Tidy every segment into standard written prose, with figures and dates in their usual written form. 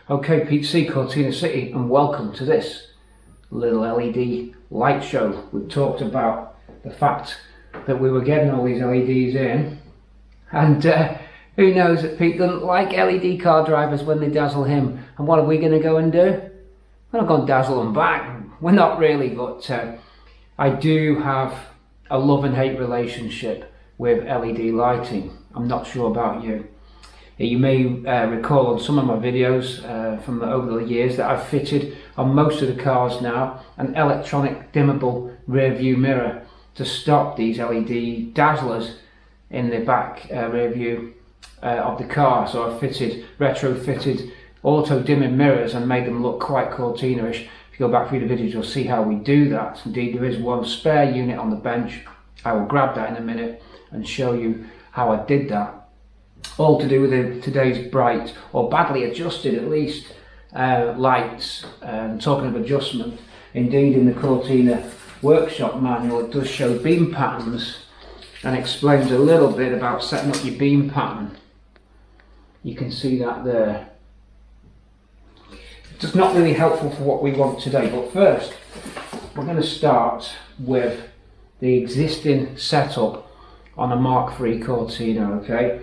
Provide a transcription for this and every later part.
Okay, MK3 Cortina City, and welcome to this little LED light show. We've talked about the fact that we were getting all these LEDs in, and who knows that Pete doesn't like LED car drivers when they dazzle him. And what are we going to go and do? We're not going to dazzle them back. We're not really, but I do have a love and hate relationship with LED lighting. I'm not sure about you. You may recall on some of my videos from over the years that I've fitted on most of the cars now an electronic dimmable rear view mirror to stop these LED dazzlers in the back rear view of the car. So I've retrofitted auto dimming mirrors and made them look quite Cortina-ish. If you go back through the videos, you'll see how we do that. Indeed, there is one spare unit on the bench. I will grab that in a minute and show you how I did that. All to do with today's bright, or badly adjusted at least, lights. Talking of adjustment, indeed in the Cortina workshop manual it does show beam patterns and explains a little bit about setting up your beam pattern. You can see that there. It's just not really helpful for what we want today, but first we're going to start with the existing setup on a Mark III Cortina, okay?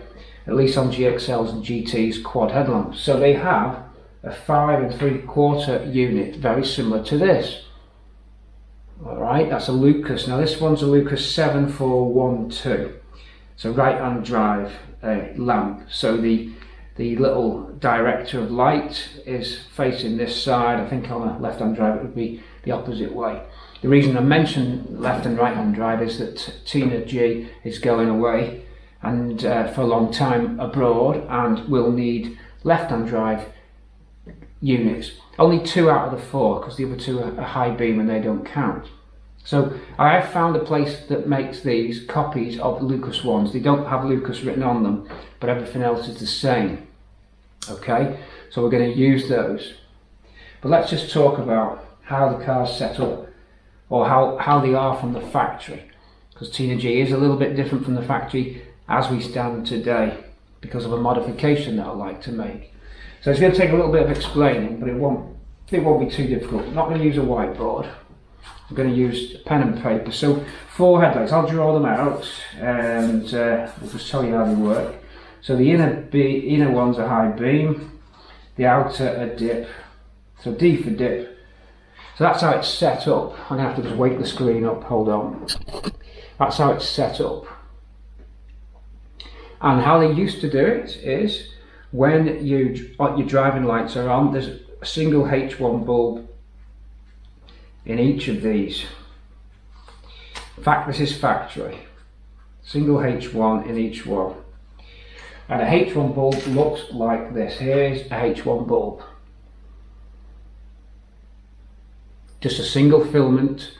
At least on GXLs and GTs quad headlamps. So they have a 5 3/4 unit, very similar to this. Alright, that's a Lucas. Now this one's a Lucas 7412. So right hand drive lamp. So the little director of light is facing this side. I think on a left hand drive it would be the opposite way. The reason I mention left and right hand drive is that Tina G is going away and for a long time abroad, and will need left-hand drive units. Only 2 out of the 4, because the other 2 are high beam and they don't count. So I have found a place that makes these copies of Lucas ones. They don't have Lucas written on them, but everything else is the same. Okay, so we're going to use those. But let's just talk about how the car's set up, or how they are from the factory, because Tina G is a little bit different from the factory as we stand today, because of a modification that I like to make. So it's going to take a little bit of explaining, but it won't be too difficult. I'm not going to use a whiteboard. I'm going to use pen and paper. So 4 headlights, I'll draw them out and we'll just tell you how they work. So the inner one's a high beam, the outer a dip, so D for dip. So that's how it's set up. I'm going to have to just wake the screen up, hold on. That's how it's set up. And how they used to do it is, when your driving lights are on, there's a single H1 bulb in each of these. In fact, this is factory. Single H1 in each one. And a H1 bulb looks like this. Here's a H1 bulb. Just a single filament,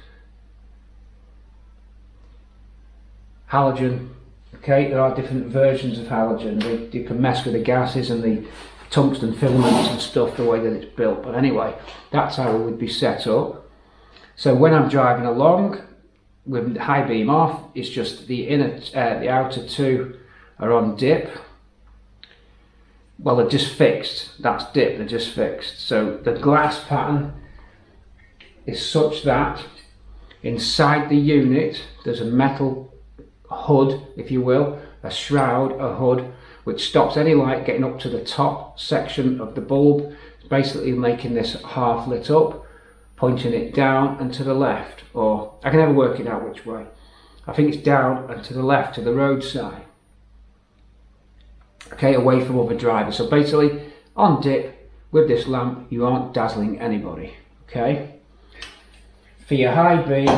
halogen. Okay, there are different versions of halogen. You can mess with the gases and the tungsten filaments and stuff the way that it's built. But anyway, that's how it would be set up. So when I'm driving along with the high beam off, it's just the outer 2 are on dip. Well, they're just fixed. That's dip. They're just fixed. So the glass pattern is such that inside the unit there's a metal hood, if you will, a shroud, a hood, which stops any light getting up to the top section of the bulb. It's basically making this half lit up, pointing it down and to the left, or I can never work it out which way. I think it's down and to the left, to the roadside. Okay, away from other drivers. So basically, on dip, with this lamp, you aren't dazzling anybody. Okay. For your high beam,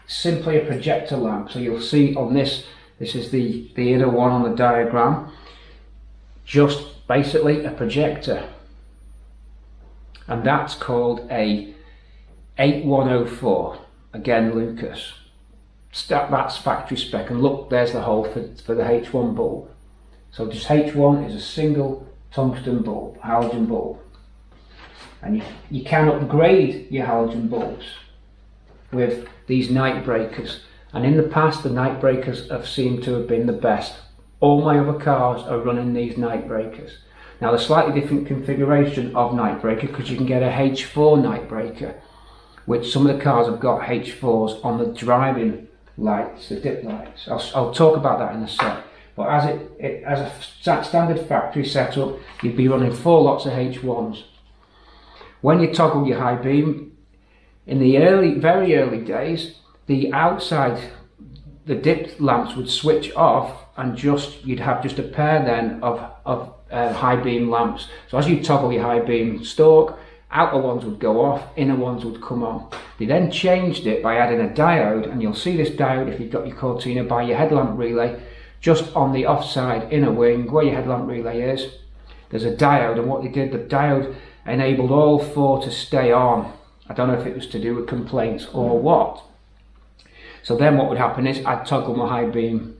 simply a projector lamp. So you'll see on this is the inner one on the diagram, just basically a projector, and that's called a 8104, again Lucas. That's factory spec, and look, there's the hole for the H1 bulb. So just H1 is a single tungsten bulb, halogen bulb, and you can upgrade your halogen bulbs with these night breakers, and in the past the night breakers have seemed to have been the best. All my other cars are running these night breakers. Now the slightly different configuration of night breaker, because you can get a H4 night breaker, which some of the cars have got H4s on the driving lights, the dip lights. I'll talk about that in a sec. But as a standard factory setup, you'd be running 4 lots of H1s. When you toggle your high beam, in the very early days, the outside, the dip lamps would switch off, and you'd have just a pair then of high beam lamps. So as you toggle your high beam stalk, outer ones would go off, inner ones would come on. They then changed it by adding a diode, and you'll see this diode if you've got your Cortina by your headlamp relay. Just on the offside inner wing where your headlamp relay is, there's a diode, and what they did, the diode enabled all 4 to stay on. I don't know if it was to do with complaints or what. So then what would happen is I'd toggle my high beam,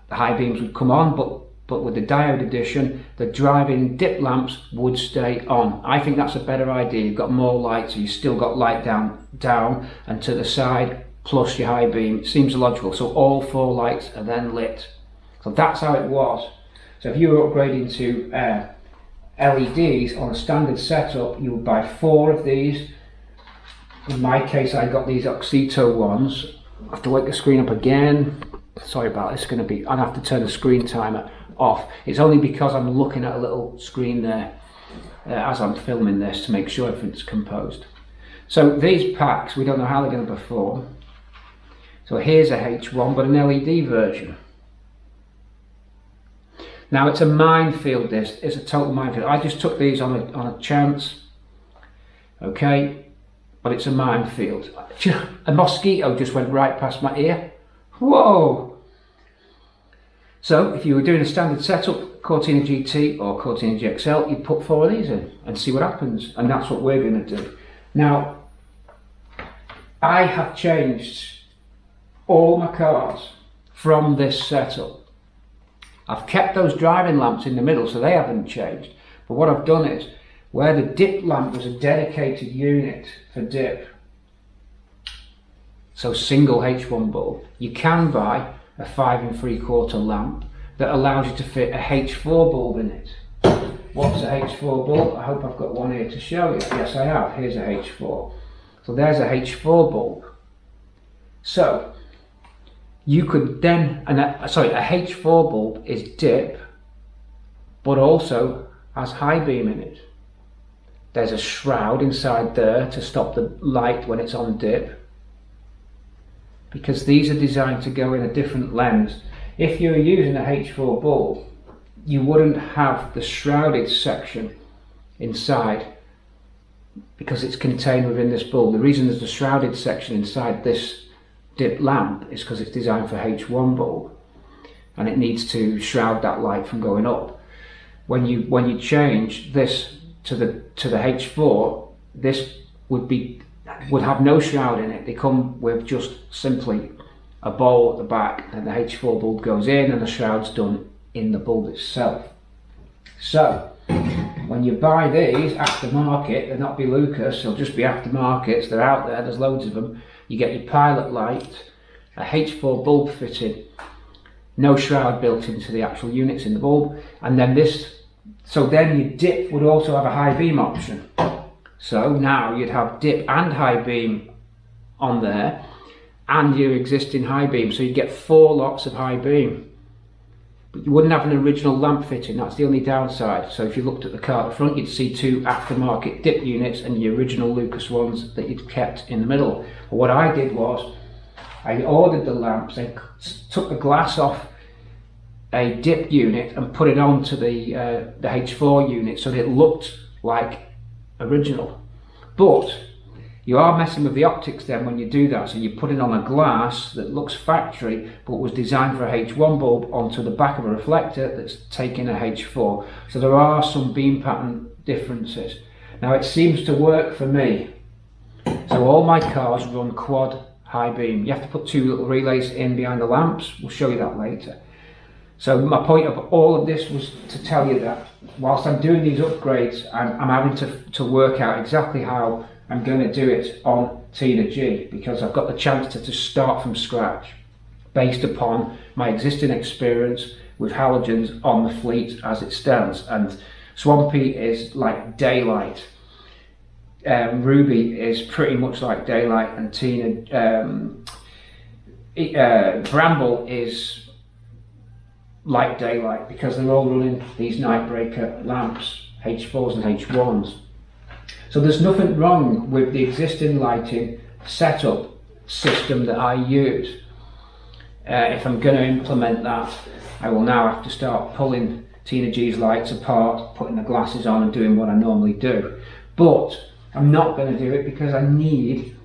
the high beams would come on, but with the diode addition, the driving dip lamps would stay on. I think that's a better idea. You've got more light, so you've still got light down and to the side, plus your high beam. It seems logical. So all 4 lights are then lit. So that's how it was. So if you were upgrading to LEDs on a standard setup, you would buy 4 of these. In my case, I got these AUXITO ones. I have to wake the screen up again. Sorry about this. I'll have to turn the screen timer off. It's only because I'm looking at a little screen there as I'm filming this to make sure everything's composed. So these packs, we don't know how they're going to perform. So here's a H1, but an LED version. Now it's a minefield, this. It's a total minefield. I just took these on a chance, okay? But it's a minefield. A mosquito just went right past my ear. Whoa! So if you were doing a standard setup, Cortina GT or Cortina GXL, you'd put 4 of these in and see what happens. And that's what we're going to do. Now, I have changed all my cars from this setup. I've kept those driving lamps in the middle, so they haven't changed. But what I've done is, where the dip lamp was a dedicated unit for dip, so single H1 bulb, you can buy a 5 3/4 lamp that allows you to fit a H4 bulb in it. What's a H4 bulb? I hope I've got one here to show you. Yes, I have. Here's a H4. So there's a H4 bulb. So you could then, a H4 bulb is dip, but also has high beam in it. There's a shroud inside there to stop the light when it's on dip, because these are designed to go in a different lens. If you're using a H4 bulb, you wouldn't have the shrouded section inside, because it's contained within this bulb. The reason there's a shrouded section inside this dip lamp is because it's designed for H1 bulb, and it needs to shroud that light from going up. When you change this to the H4, this would have no shroud in it. They come with just simply a bowl at the back, and the H4 bulb goes in, and the shroud's done in the bulb itself. So when you buy these aftermarket, they'll not be Lucas, they'll just be aftermarkets. They're out there, there's loads of them. You get your pilot light, a H4 bulb fitted, no shroud built into the actual units in the bulb, and then this. So then your dip would also have a high beam option. So now you'd have dip and high beam on there, and your existing high beam. So you'd get 4 lots of high beam. But you wouldn't have an original lamp fitting, that's the only downside. So if you looked at the car at the front, you'd see 2 aftermarket dip units and the original Lucas ones that you'd kept in the middle. But what I did was, I ordered the lamps, I took the glass off a dip unit and put it onto the H4 unit so that it looked like original. But you are messing with the optics then when you do that, so you put it on a glass that looks factory but was designed for a H1 bulb onto the back of a reflector that's taking a H4. So there are some beam pattern differences. Now it seems to work for me. So all my cars run quad high beam. You have to put 2 little relays in behind the lamps. We'll show you that later. So my point of all of this was to tell you that whilst I'm doing these upgrades, I'm having to work out exactly how I'm going to do it on Tina G, because I've got the chance to start from scratch based upon my existing experience with halogens on the fleet as it stands. And Swampy is like daylight. Ruby is pretty much like daylight, and Bramble is like daylight, because they're all running these night breaker lamps, H4s and H1s. So there's nothing wrong with the existing lighting setup system that I use. If I'm going to implement that, I will now have to start pulling Tina G's lights apart, putting the glasses on and doing what I normally do. But I'm not going to do it because I need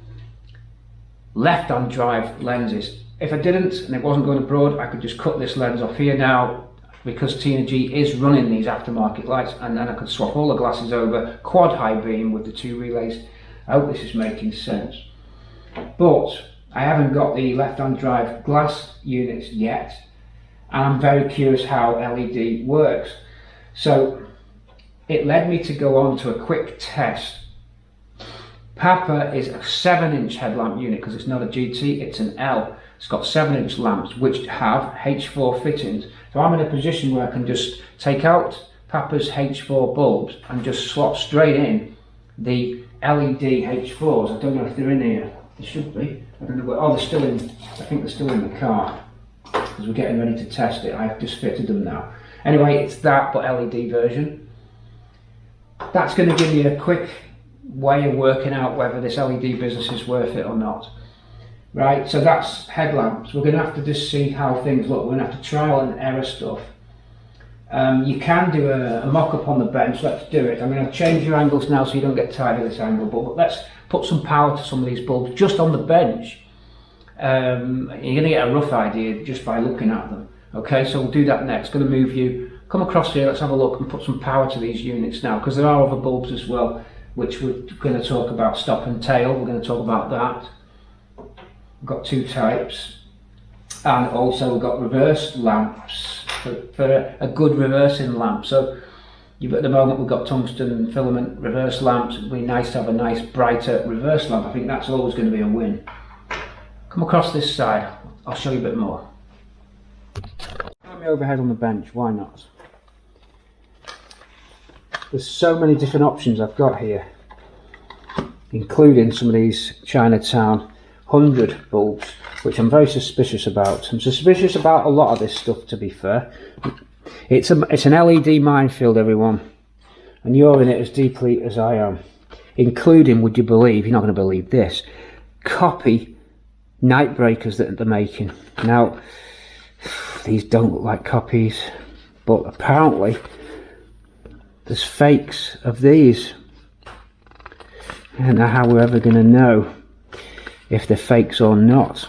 left-hand drive lenses. If I didn't and it wasn't going abroad, I could just cut this lens off here now, because Tina G is running these aftermarket lights, and then I could swap all the glasses over, quad high beam with the 2 relays. I hope this is making sense. But I haven't got the left-hand drive glass units yet, and I'm very curious how LED works. So it led me to go on to a quick test. Papa is a 7-inch headlamp unit, because it's not a GT, it's an L. It's got 7-inch lamps which have H4 fittings. So I'm in a position where I can just take out Papa's H4 bulbs and just slot straight in the LED H4s. I don't know if they're in here. They should be. I don't know where. Oh, they're still in. I think they're still in the car, because we're getting ready to test it. I've just fitted them now. Anyway, it's that, but LED version. That's going to give you a quick way of working out whether this LED business is worth it or not. Right, so that's headlamps. We're going to have to just see how things look. We're going to have to trial and error stuff. You can do a mock-up on the bench. Let's do it. I'm going to change your angles now so you don't get tired of this angle, but let's put some power to some of these bulbs just on the bench. You're going to get a rough idea just by looking at them. Okay, so we'll do that next. Going to move you, come across here, let's have a look and put some power to these units now, because there are other bulbs as well, which we're going to talk about. Stop and tail, we're going to talk about that. We've got 2 types, and also we've got reverse lamps for a good reversing lamp. So at the moment we've got tungsten filament reverse lamps. It'd be nice to have a nice brighter reverse lamp. I think that's always going to be a win. Come across this side, I'll show you a bit more. Put me overhead on the bench, why not? There's so many different options I've got here, including some of these Chinatown 100 bulbs, which I'm very suspicious about. I'm suspicious about a lot of this stuff, to be fair. It's an LED minefield, everyone, and you're in it as deeply as I am, including, would you believe, you're not going to believe this, copy night breakers that they're making. Now, these don't look like copies, but apparently there's fakes of these. I don't know how we're ever going to know if they're fakes or not.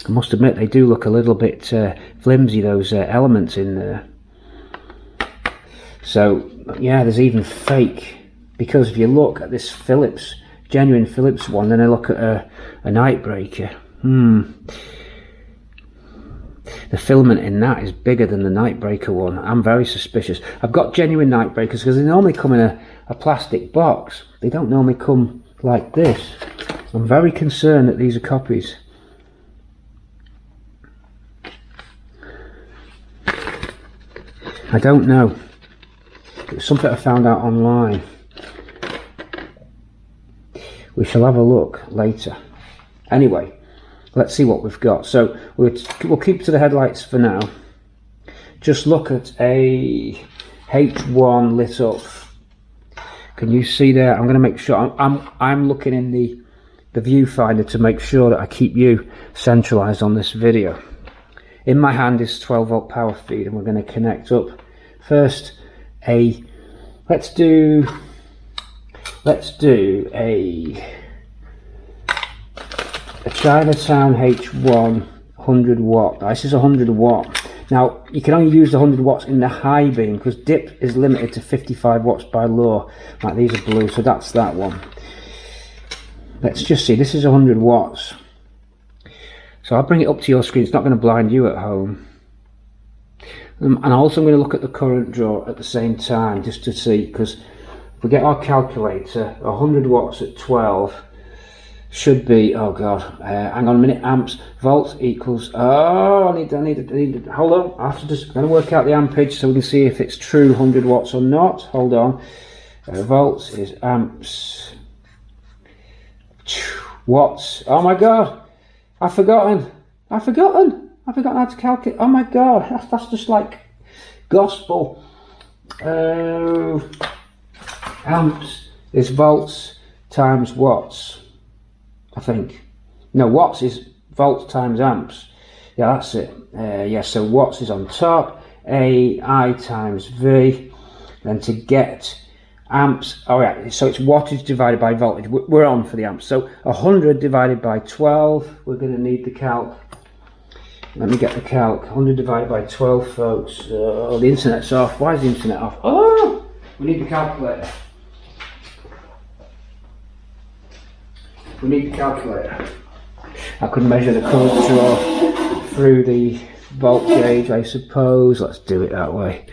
I must admit they do look a little bit flimsy, those elements in there. So yeah, there's even fake, because if you look at this Philips, genuine Philips one, then I look at a night breaker. The filament in that is bigger than the night breaker one. I'm very suspicious. I've got genuine night breakers because they normally come in a plastic box. They don't normally come like this. I'm very concerned that these are copies. I don't know. It's something I found out online. We shall have a look later. Anyway, let's see what we've got. So we'll keep to the headlights for now. Just look at a H1 lit up. Can you see there? I'm going to make sure I'm looking in the viewfinder to make sure that I keep you centralized on this video. In my hand is 12-volt power feed, and we're going to connect up first let's do a Chinatown H1 100 watt. This is 100 watt. Now you can only use the 100 watts in the high beam because dip is limited to 55 watts by law. Right, these are blue, so that's that one. Let's just see, this is 100 watts. So I'll bring it up to your screen, it's not going to blind you at home. And also I'm going to look at the current draw at the same time just to see, because if we get our calculator, 100 watts at 12 should be, oh god, hang on a minute, amps, volts equals, oh, I need, hold on, I have to just, I'm going to work out the ampage so we can see if it's true 100 watts or not, hold on, volts is amps, watts, oh my god, I've forgotten how to calculate, oh my god, that's just like gospel. Amps is volts times watts, I think. No, watts is volts times amps. Yeah, that's it. Yeah, so watts is on top. I times V. Then to get amps, oh yeah, so it's wattage divided by voltage. We're on for the amps. So 100 divided by 12. We're going to need the calc. Let me get the calc. 100 divided by 12, folks. Oh, the internet's off. Why is the internet off? Oh, we need the calculator. We need the calculator. I could measure the current draw through the volt gauge, I suppose. Let's do it that way.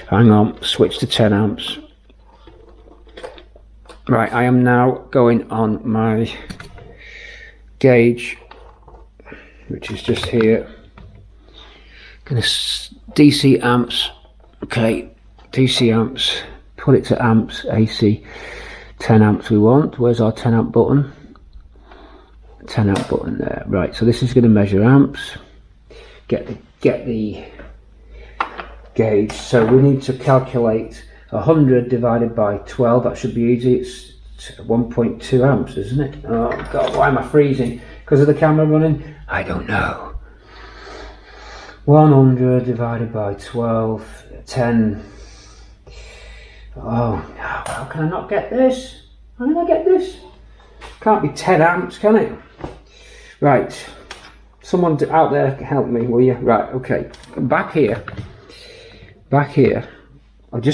Hang on, switch to 10 amps. Right, I am now going on my gauge, which is just here. Gonna DC amps. Okay, DC amps. Put it to amps, AC. 10 amps we want. Where's our 10 amp button? 10 amp button there. Right, so this is going to measure amps. Get the gauge. So we need to calculate 100 divided by 12. That should be easy. It's 1.2 amps, isn't it? Oh god, why am I freezing? Because of the camera running? I don't know. 100 divided by 12, 10. Oh, how can I not get this? How can I get this? Can't be 10 amps, can it? Right, someone out there help me, will you? Right, okay, back here. It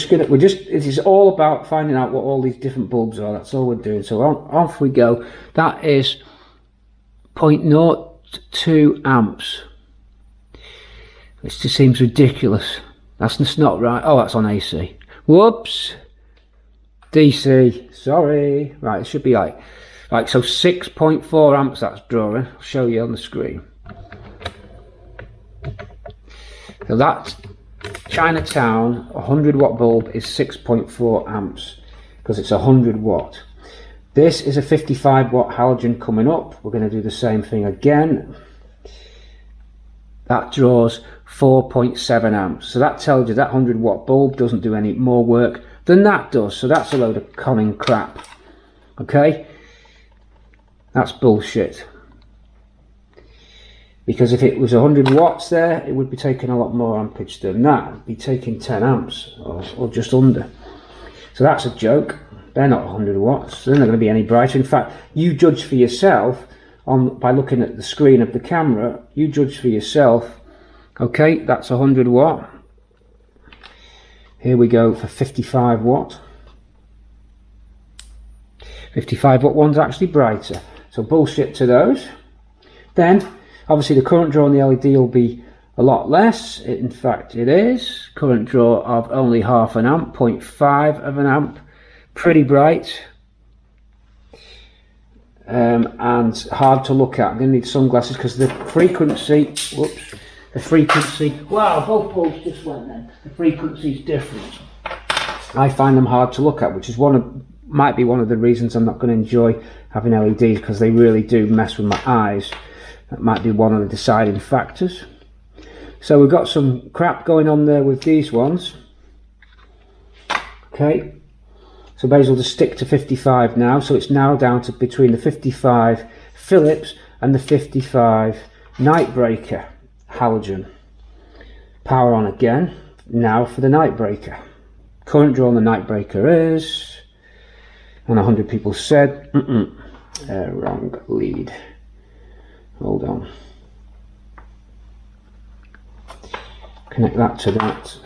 is all about finding out what all these different bulbs are. That's all we're doing. So off we go. That is 0.02 amps. It just seems ridiculous. That's just not right. Oh, that's on AC. Whoops. DC. Sorry. Right, it should be like so 6.4 amps that's drawing. I'll show you on the screen. So that Chinatown 100 watt bulb is 6.4 amps because it's 100 watt. This is a 55 watt halogen coming up. We're going to do the same thing again. That draws 4.7 amps. So that tells you that 100 watt bulb doesn't do any more work than that does. So that's a load of conning crap. Okay? That's bullshit. Because if it was 100 watts there, it would be taking a lot more ampage than that. It'd be taking 10 amps or just under. So that's a joke. They're not 100 watts. They're not going to be any brighter. In fact, you judge for yourself by looking at the screen of the camera. You judge for yourself. Okay, that's 100 watt. Here we go for 55 watt. 55 watt one's actually brighter. So bullshit to those. Then, obviously the current draw on the LED will be a lot less. In fact, it is. Current draw of only half an amp, 0.5 of an amp. Pretty bright. And hard to look at. I'm going to need sunglasses because the frequency, wow, both bulbs just went then. The frequency is different. I find them hard to look at, which is might be one of the reasons I'm not going to enjoy having LEDs, because they really do mess with my eyes. That might be one of the deciding factors. So we've got some crap going on there with these ones. Okay, so basically we'll just stick to 55 now. So it's now down to between the 55 Philips and the 55 Nightbreaker halogen. Power on again. Now for the Nightbreaker. Current draw on the Nightbreaker is, and 100 people said, wrong lead. Hold on. Connect that to that.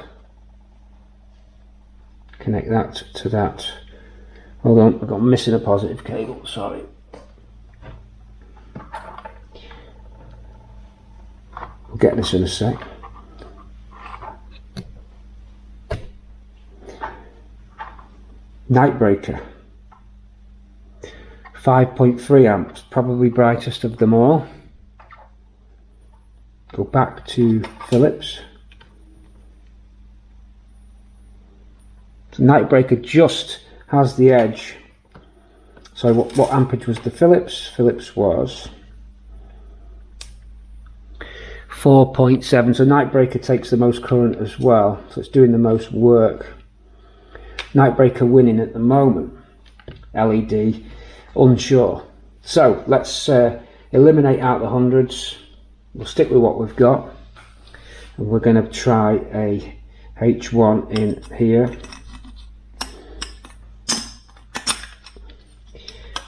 Connect that to that. Hold on, I've got missing a positive cable, sorry. We'll get this in a sec. Nightbreaker. 5.3 amps, probably brightest of them all. Go back to Philips. So night breaker just has the edge. So what amperage was the Philips? Philips was 4.7. So night breaker takes the most current as well. So it's doing the most work. Night breaker winning at the moment. LED, unsure. So let's eliminate out the hundreds. We'll stick with what we've got. And we're going to try a H1 in here.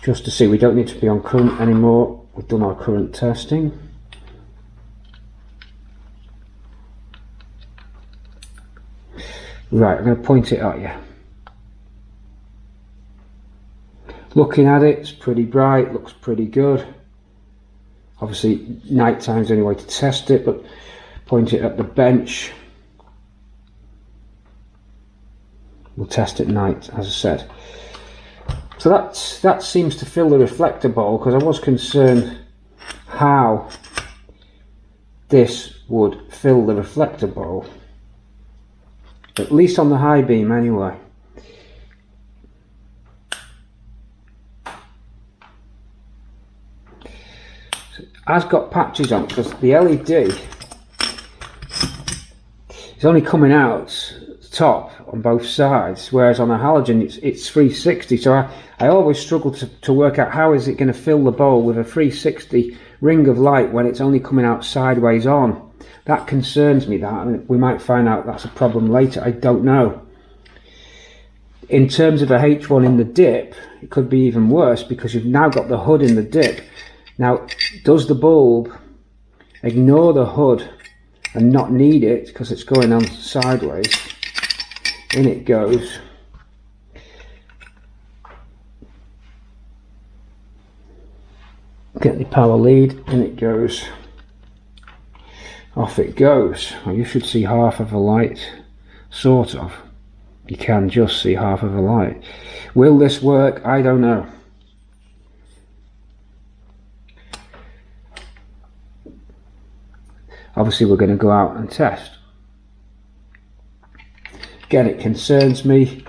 Just to see, we don't need to be on current anymore. We've done our current testing. Right, I'm going to point it at you. Looking at it, it's pretty bright, looks pretty good. Obviously, night time's the only way to test it, but point it at the bench. We'll test at night, as I said. So that seems to fill the reflector bowl, because I was concerned how this would fill the reflector bowl. At least on the high beam anyway. So it has got patches on, because the LED is only coming out top on both sides, whereas on a halogen it's 360. So I always struggle to work out how is it going to fill the bowl with a 360 ring of light when it's only coming out sideways on. That concerns me, that, and we might find out that's a problem later. I don't know. In terms of a H1 in the dip, it could be even worse, because you've now got the hood in the dip. Now, does the bulb ignore the hood and not need it because it's going on sideways? In it goes. Get the power lead, in it goes. Off it goes. Well, you should see half of a light, sort of. You can just see half of a light. Will this work? I don't know. Obviously we're going to go out and test. Again, it concerns me.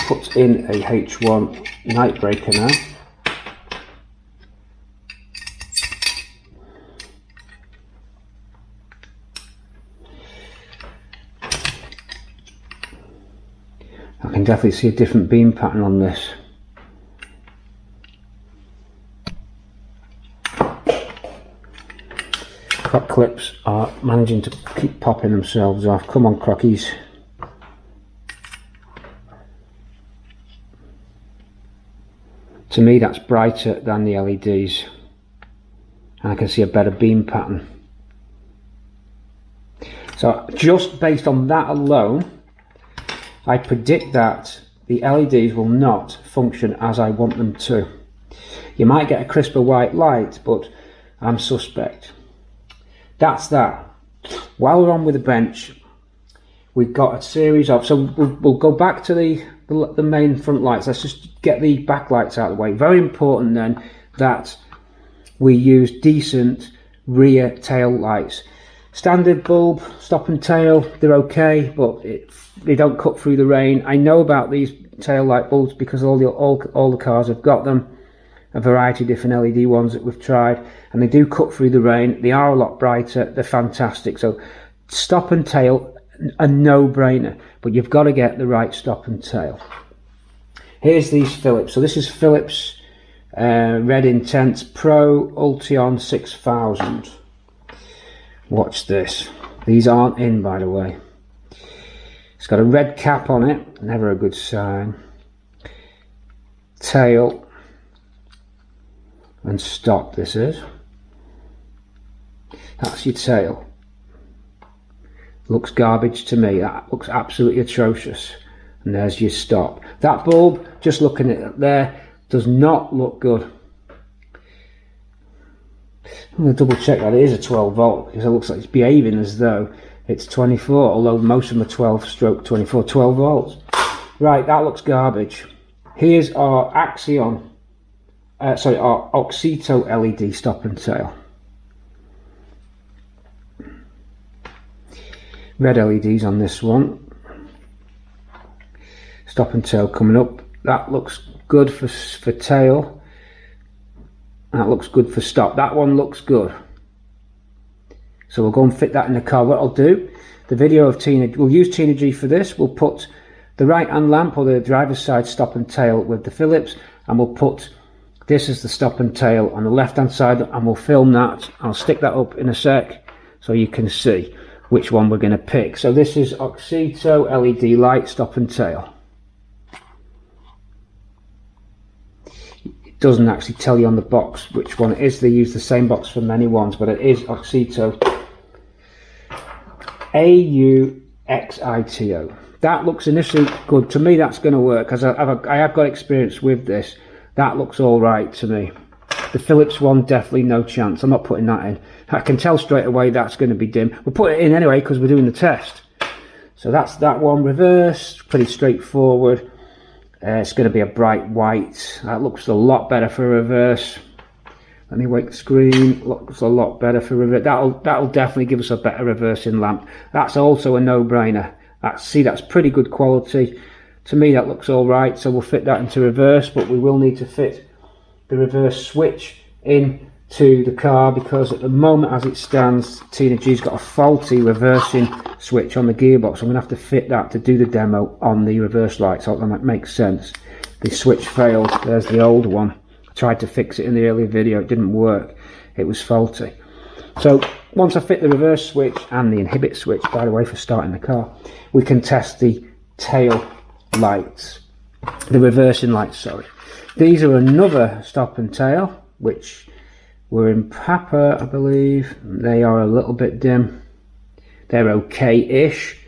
Put in a H1 night breaker now. I can definitely see a different beam pattern on this. Croc clips are managing to keep popping themselves off. Come on, crockies. To me, that's brighter than the LEDs, and I can see a better beam pattern. So just based on that alone, I predict that the LEDs will not function as I want them to. You might get a crisper white light, but I'm suspect. That's that. While we're on with the bench, we've got a series of, so we'll go back to the main front lights. Let's just get the backlights out of the way. Very important then that we use decent rear tail lights. Standard bulb, stop and tail, they're okay, but they don't cut through the rain. I know about these tail light bulbs because all the cars have got them. A variety of different LED ones that we've tried, and they do cut through the rain. They are a lot brighter, they're fantastic. So stop and tail, a no-brainer, but you've got to get the right stop and tail. Here's these Philips. So this is Philips Red Intense Pro Ultion 6000. Watch this. These aren't in, by the way. It's got a red cap on it, never a good sign. Tail and stop, this is. That's your tail. Looks garbage to me. That looks absolutely atrocious. And there's your stop. That bulb, just looking at it there, does not look good. I'm going to double check that it is a 12 volt, because it looks like it's behaving as though it's 24, although most of them are 12/24, 12 volts. Right, that looks garbage. Here's our our AUXITO LED stop and tail. Red LEDs on this one. Stop and tail coming up. That looks good for tail. That looks good for stop. That one looks good. So we'll go and fit that in the car. What I'll do, the video of we'll use Tina G for this. We'll put the right hand lamp or the driver's side stop and tail with the Phillips, and we'll put this as the stop and tail on the left hand side, and we'll film that. I'll stick that up in a sec so you can see which one we're going to pick. So this is AUXITO LED light stop and tail. It doesn't actually tell you on the box which one it is. They use the same box for many ones, but it is AUXITO AUXITO. That looks initially good to me. That's going to work because I have got experience with this. That looks all right to me. The Philips one, definitely no chance. I'm not putting that in. I can tell straight away that's going to be dim. We'll put it in anyway because we're doing the test. So that's that one. Reverse, pretty straightforward. It's going to be a bright white. That looks a lot better for reverse. Let me wake the screen. Looks a lot better for reverse. That'll definitely give us a better reversing lamp. That's also a no-brainer. That's pretty good quality. To me, that looks all right. So we'll fit that into reverse, but we will need to fit the reverse switch into the car because at the moment, as it stands, Tina G's got a faulty reversing switch on the gearbox. I'm going to have to fit that to do the demo on the reverse lights. I hope that makes sense. The switch failed. There's the old one. I tried to fix it in the earlier video. It didn't work. It was faulty. So once I fit the reverse switch and the inhibit switch, by the way, for starting the car, we can test the tail lights, the reversing lights, sorry. These are another stop and tail, which were in Papa, I believe. They are a little bit dim. They're okay-ish,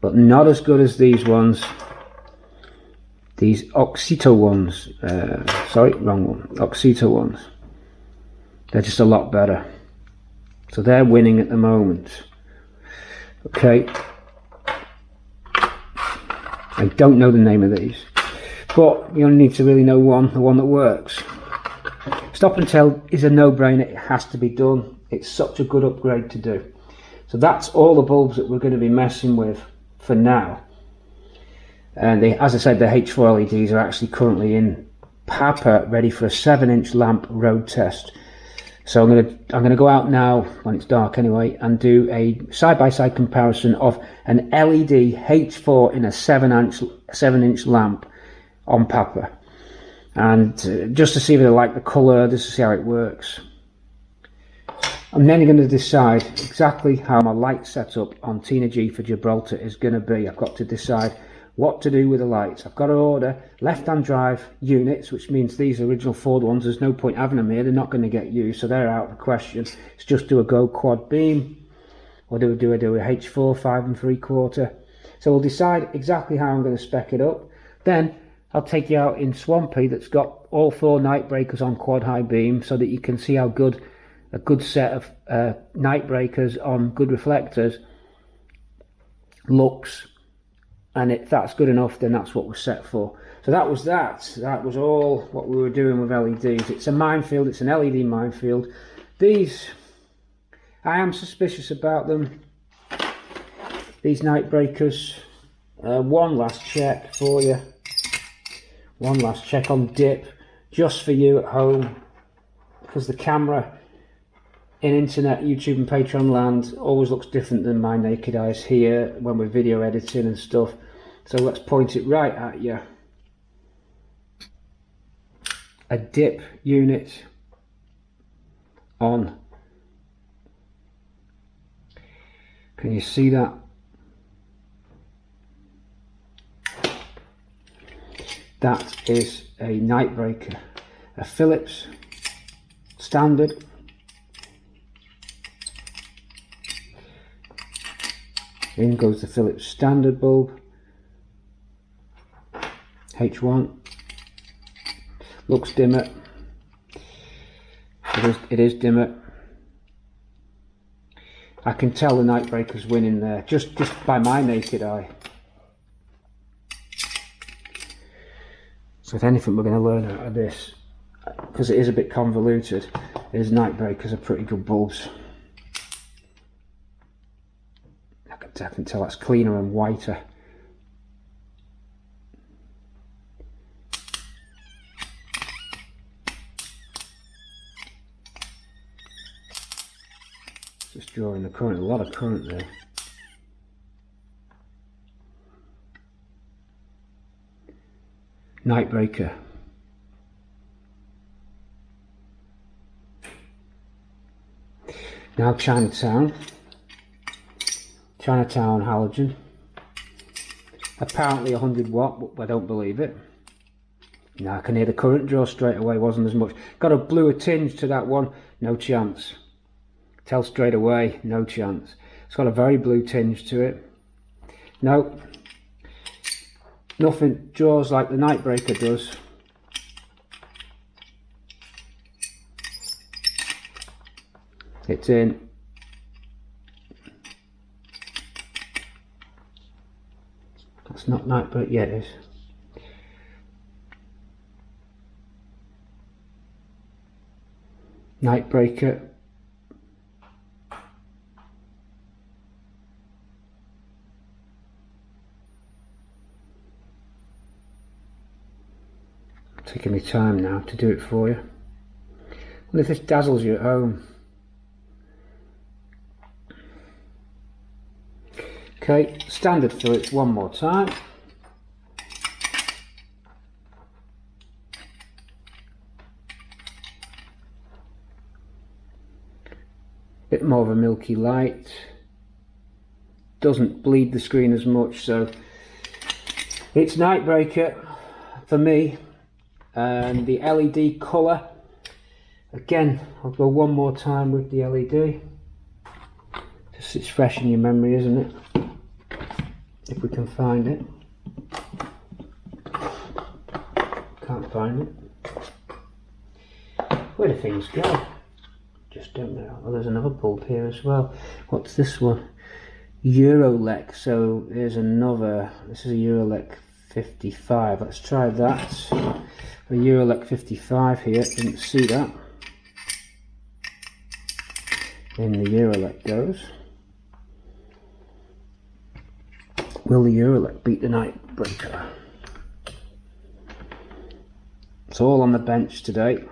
but not as good as these ones. These AUXITO ones. Sorry, wrong one. AUXITO ones. They're just a lot better. So they're winning at the moment. Okay. I don't know the name of these, but you only need to really know the one that works. Stop and tail is a no-brainer. It has to be done. It's such a good upgrade to do. So that's all the bulbs that we're going to be messing with for now. And as I said, the H4 LEDs are actually currently in Papa, ready for a 7-inch lamp road test. So I'm going to go out now when it's dark anyway and do a side-by-side comparison of an LED H4 in a 7-inch lamp on Papa, and just to see if I like the colour, just to see how it works. I'm then going to decide exactly how my light setup on Tina G for Gibraltar is going to be. I've got to decide what to do with the lights. I've got to order left-hand drive units, which means these original Ford ones, there's no point having them here. They're not going to get used, so they're out of the question. It's just do a Go quad beam, or do a H4 5 3/4. So we'll decide exactly how I'm going to spec it up. Then I'll take you out in Swampy that's got all 4 night breakers on quad high beam, so that you can see how good a good set of night breakers on good reflectors looks. And if that's good enough, then that's what we're set for. So that was all what we were doing with LEDs. It's a minefield. It's an LED minefield. These, I am suspicious about them. These night breakers. One last check for you. One last check on dip, just for you at home, because the camera in internet, YouTube and Patreon land always looks different than my naked eyes here when we're video editing and stuff. So let's point it right at you. A dip unit on. Can you see that? That is a night breaker, a Philips standard. In goes the Philips standard bulb, H1. Looks dimmer. It is dimmer. I can tell the night breaker's winning there, just by my naked eye. So if anything we're going to learn out of this, because it is a bit convoluted, is night breakers are pretty good bulbs. I can definitely tell that's cleaner and whiter. Just drawing the current, a lot of current there. Night breaker. Now Chinatown halogen. Apparently 100 watt, but I don't believe it. Now I can hear the current draw straight away, wasn't as much. Got a bluer tinge to that one, no chance. Tell straight away, no chance. It's got a very blue tinge to it. No, nothing draws like the night breaker does. It's in. That's not night breaker, yeah it is. Night breaker. Taking my time now to do it for you. Well, if this dazzles you at home. Okay, standard Phillips one more time. Bit more of a milky light. Doesn't bleed the screen as much, so it's night breaker for me. And the LED colour, again, I'll go one more time with the LED. Just it's fresh in your memory, isn't it? If we can find it. Can't find it. Where do things go? Just don't know. Oh, there's another bulb here as well. What's this one? Eurolec. So here's another. This is a Eurolec 55. Let's try that. A Eurolec 55 here. Didn't see that. In the Eurolec goes. Will the Eurolec beat the night breaker? It's all on the bench today.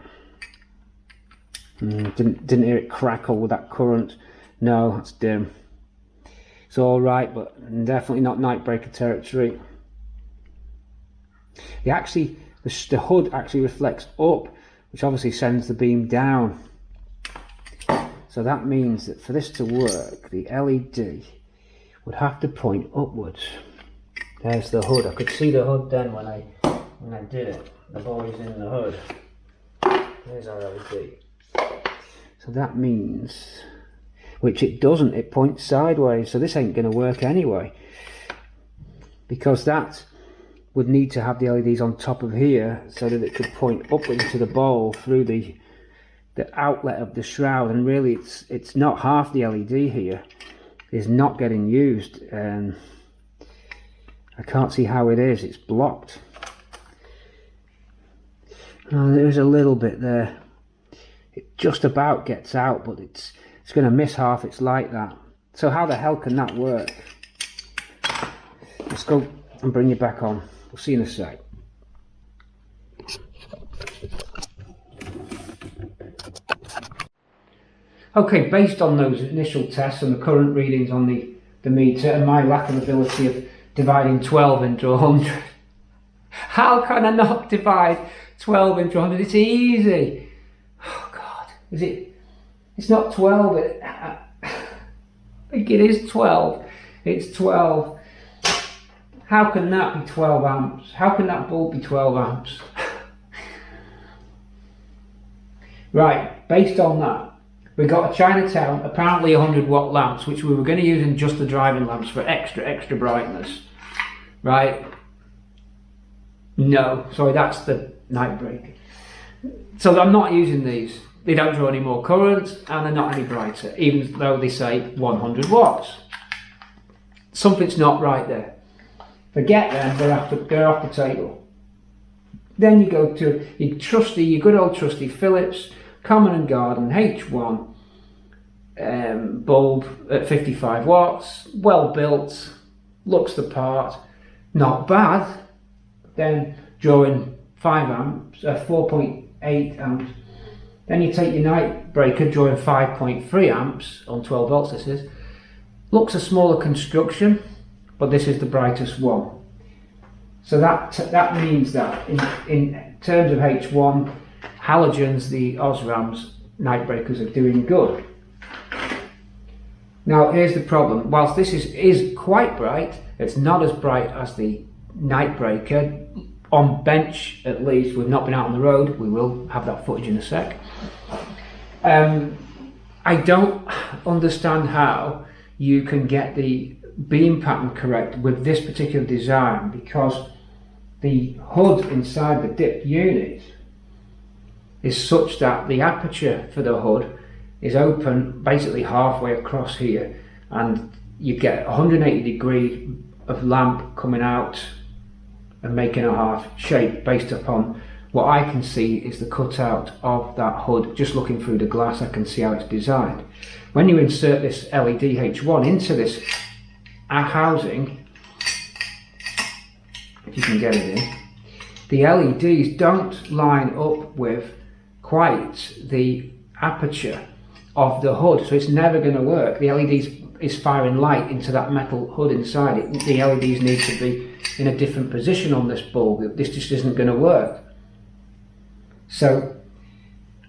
Didn't hear it crackle with that current. No, that's dim. It's all right, but definitely not night breaker territory. The hood actually reflects up, which obviously sends the beam down. So that means that for this to work, the LED would have to point upwards. There's the hood. I could see the hood then when I did it. The body's in the hood. There's our LED. So that means, which it doesn't, it points sideways. So this ain't going to work anyway, because that would need to have the LEDs on top of here so that it could point up into the bowl through the outlet of the shroud. And really it's not half the LED here is not getting used. I can't see how it is. It's blocked. There's a little bit there. It just about gets out, but it's going to miss half its light, that. So how the hell can that work? Let's go and bring you back on. We'll see you in a sec. Okay, based on those initial tests and the current readings on the meter and my lack of ability of dividing 12 into 100, how can I not divide 12 into 100? It's easy. Oh God, is it? It's not 12. I think it is 12. It's 12. How can that be 12 amps? How can that bulb be 12 amps? Right, based on that, we got a Chinatown, apparently 100 watt lamps, which we were going to use in just the driving lamps for extra brightness. Right? No, sorry, that's the night breaker. So I'm not using these. They don't draw any more current and they're not any brighter, even though they say 100 watts. Something's not right there. Forget them, they're off the table. Then you go to your good old trusty Philips Common and Garden H1 bulb at 55 watts, well built, looks the part, not bad. Then drawing 5 amps, 4.8 amps. Then you take your night breaker drawing 5.3 amps on 12 volts. This is looks a smaller construction, but this is the brightest one. So that means that in terms of H1 halogens, the Osram's night breakers are doing good. Now here's the problem. Whilst this is quite bright, it's not as bright as the night breaker. On bench, at least, we've not been out on the road. We will have that footage in a sec. I don't understand how you can get the beam pattern correct with this particular design, because the hood inside the dip unit is such that the aperture for the hood is open basically halfway across here, and you get 180 degree of lamp coming out and making a half shape based upon what I can see is the cutout of that hood. Just looking through the glass, I can see how it's designed. When you insert this LED H1 into this housing, if you can get it in, the LEDs don't line up with quite the aperture of the hood, so it's never going to work. The LEDs is firing light into that metal hood inside it. The LEDs need to be in a different position on this bulb. This just isn't going to work. So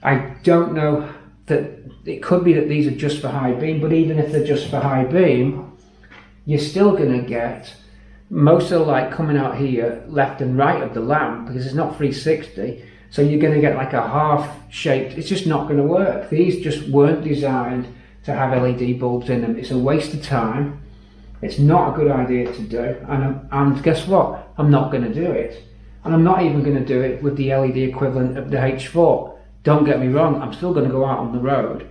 I don't know, that it could be that these are just for high beam, but even if they're just for high beam, you're still going to get most of the light coming out here left and right of the lamp, because it's not 360, so you're going to get like a half shaped. It's just not going to work. These just weren't designed to have LED bulbs in them. It's a waste of time. It's not a good idea to do, and guess what? I'm not going to do it. And I'm not even going to do it with the LED equivalent of the H4. Don't get me wrong, I'm still going to go out on the road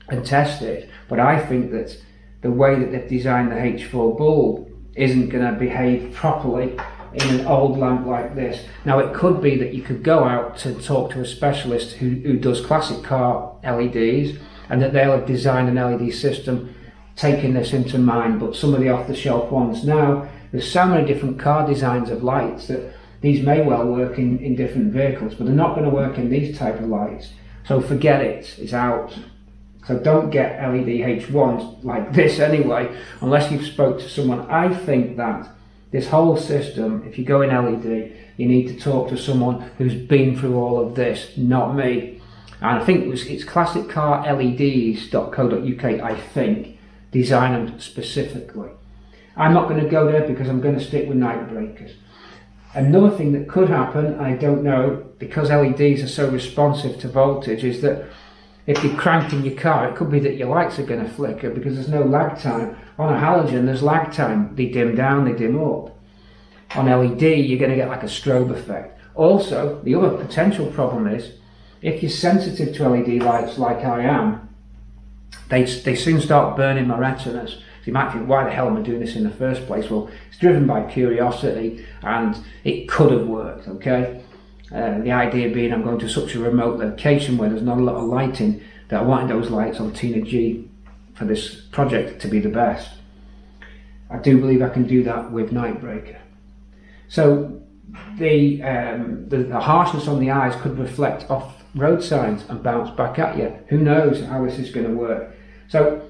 and test it, but I think that the way that they've designed the H4 bulb isn't going to behave properly in an old lamp like this. Now it could be that you could go out to talk to a specialist who does classic car LEDs, and that they'll have designed an LED system taking this into mind, but some of the off-the-shelf ones now, there's so many different car designs of lights that these may well work in different vehicles, but they're not going to work in these type of lights. So forget it, it's out. So don't get LED H1s like this anyway, unless you've spoke to someone. I think that this whole system, if you go in LED, you need to talk to someone who's been through all of this, not me. And I think it's classiccarleds.co.uk, I think, designed them specifically. I'm not going to go there because I'm going to stick with night breakers. Another thing that could happen, I don't know, because LEDs are so responsive to voltage, is that if you're cranking your car, it could be that your lights are going to flicker because there's no lag time. On a halogen, there's lag time. They dim down, they dim up. On LED, you're going to get like a strobe effect. Also, the other potential problem is, if you're sensitive to LED lights like I am, they soon start burning my retinas. So you might think, why the hell am I doing this in the first place? Well, it's driven by curiosity, and it could have worked, okay? The idea being I'm going to such a remote location where there's not a lot of lighting that I wanted those lights on Tina G for this project to be the best. I do believe I can do that with Nightbreaker. So the harshness on the eyes could reflect off road signs and bounce back at you. Who knows how this is going to work? So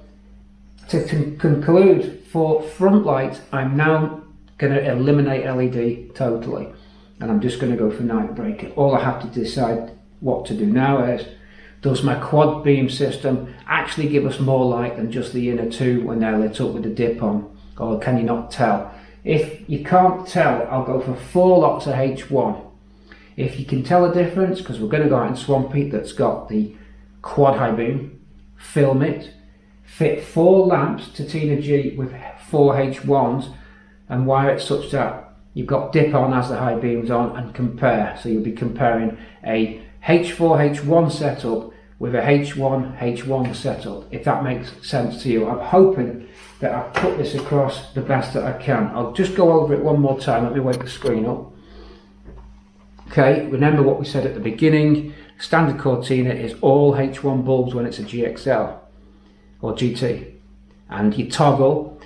to conclude, for front lights, I'm now going to eliminate LED totally, and I'm just going to go for Nightbreaker. All I have to decide what to do now is, does my quad beam system actually give us more light than just the inner two when they're lit up with the dip on, or can you not tell? If you can't tell, I'll go for 4 lots of H1. If you can tell a difference, because we're going to go out in Swamp Heat that's got the quad high beam, film it, fit 4 lamps to Tina G with 4 H1s, and wire it such that you've got dip on as the high beam's on, and compare. So you'll be comparing a H4 H1 setup with a H1 H1 setup, if that makes sense to you. I'm hoping that I've put this across the best that I can. I'll just go over it one more time. Let me wake the screen up. Okay, remember what we said at the beginning. Standard Cortina is all H1 bulbs when it's a GXL or GT, and you toggle,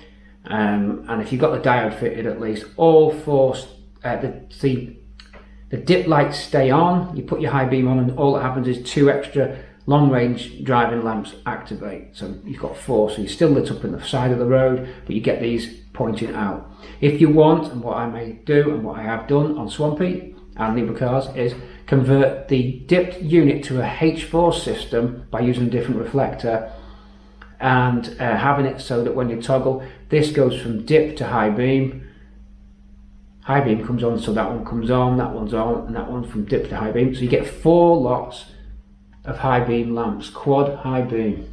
and if you've got the diode fitted, at least all four the dip lights stay on. You put your high beam on, and all that happens is 2 extra long range driving lamps activate. So you've got 4, so you're still lit up in the side of the road, but you get these pointing out. If you want, and what I may do and what I have done on Swampy and Libra cars, is convert the dipped unit to a H4 system by using a different reflector, and having it so that when you toggle, this goes from dip to high beam. High beam comes on, so that one comes on, that one's on, and that one's from dip to high beam. So you get 4 lots of high beam lamps, quad high beam.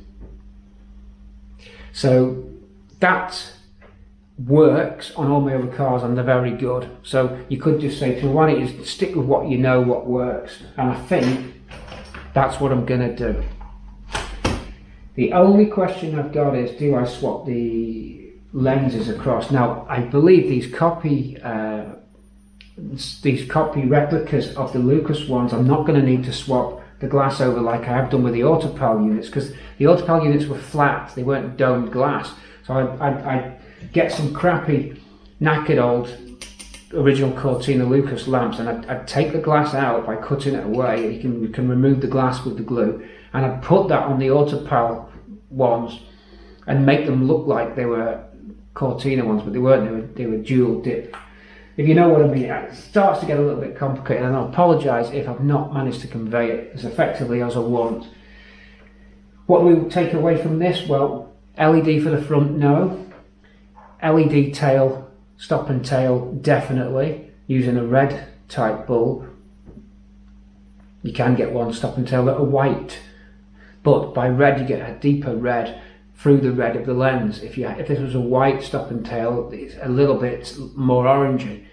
So that works on all my other cars, and they're very good. So you could just say to me, why don't you stick with what you know, what works? And I think that's what I'm going to do. The only question I've got is, do I swap the lenses across? Now, I believe these copy replicas of the Lucas ones, I'm not going to need to swap the glass over like I have done with the Autopal units, because the Autopal units were flat, they weren't domed glass. So I'd get some crappy, knackered old original Cortina Lucas lamps, and I'd take the glass out by cutting it away, and you can remove the glass with the glue, and I'd put that on the Autopal ones and make them look like they were Cortina ones, but they weren't. They were dual dip. If you know what I mean, it starts to get a little bit complicated, and I apologise if I've not managed to convey it as effectively as I want. What do we take away from this? Well, LED for the front, no. LED tail, stop and tail, definitely, using a red type bulb. You can get one stop and tail that are white, but by red you get a deeper red through the red of the lens. If this was a white stop and tail, it's a little bit more orangey.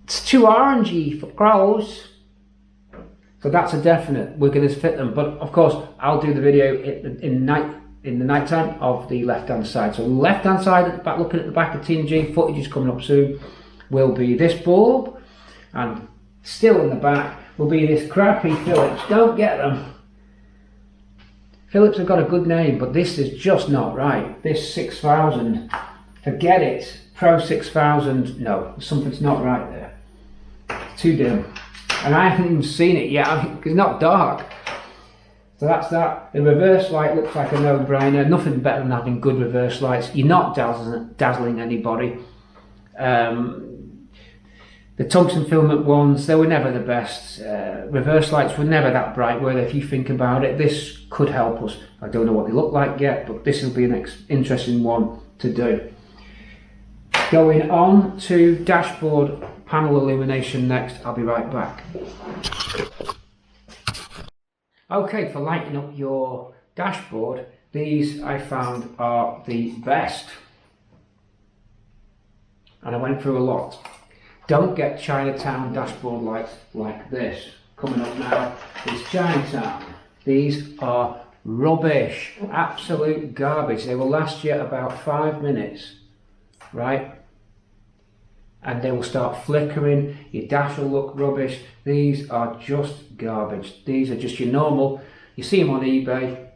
It's too orangey for crows. So that's a definite. We're going to fit them, but of course I'll do the video in the night time of the left hand side. So left hand side at the back, looking at the back of TNG, footage is coming up soon, will be this bulb, and still in the back will be this crappy Philips. Don't get them. Philips have got a good name, but this is just not right. This 6000, forget it. Pro 6000, no, something's not right there. It's too dim. And I haven't even seen it yet, it's not dark. So that's that. The reverse light looks like a no-brainer. Nothing better than having good reverse lights. You're not dazzling anybody. The tungsten filament ones, they were never the best. Reverse lights were never that bright, were they, if you think about it. This could help us. I don't know what they look like yet, but this will be an interesting one to do. Going on to dashboard panel illumination next. I'll be right back. Okay, for lighting up your dashboard, these I found are the best. And I went through a lot. Don't get Chinatown dashboard lights like this. Coming up now is Chinatown. These are rubbish, absolute garbage. They will last you about 5 minutes, right? And they will start flickering, your dash will look rubbish. These are just garbage. These are just your normal, you see them on eBay,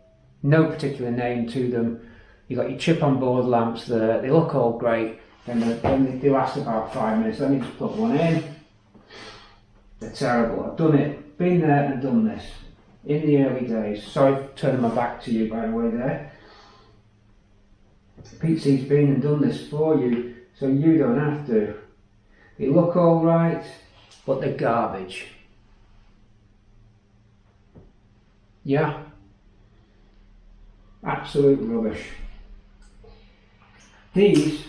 no particular name to them. You've got your chip on board lamps there, they look all great. And they last about 5 minutes. Let me just put one in. They're terrible. I've done it. Been there and done this. In the early days. Sorry for turning my back to you, by the way, there. Pete's been and done this for you, so you don't have to. They look alright, but they're garbage. Yeah? Absolute rubbish. These,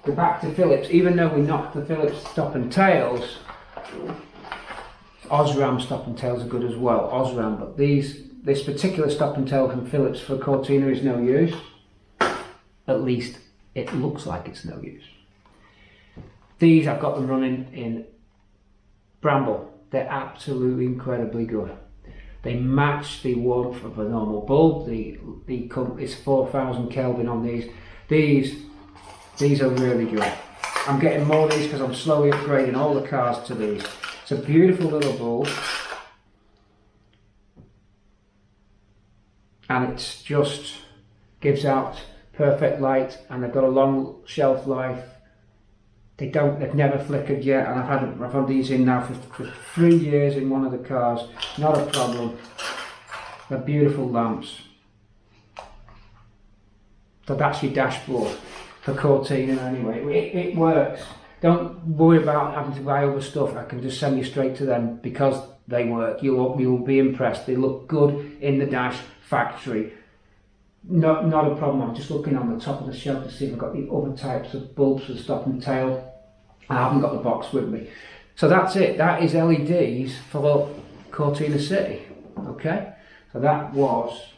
go back to Philips, even though we knocked the Philips stop and tails, Osram stop and tails are good as well, Osram, but this particular stop and tail from Philips for Cortina is no use. At least it looks like it's no use. These, I've got them running in Bramble. They're absolutely incredibly good. They match the warmth of a normal bulb. It's 4000 Kelvin on these. These are really good. I'm getting more of these because I'm slowly upgrading all the cars to these. It's a beautiful little bulb, and it's just gives out perfect light, and they've got a long shelf life. They've never flickered yet, and I've had these in now for 3 years in one of the cars. Not a problem. They're beautiful lamps. So that's your dashboard for Cortina anyway. It works. Don't worry about having to buy other stuff. I can just send you straight to them because they work. You'll be impressed. They look good in the dash factory. Not a problem. I'm just looking on the top of the shelf to see if I've got the other types of bulbs for the stop and tail. I haven't got the box with me. So that's it. That is LEDs for Cortina City. Okay? So that was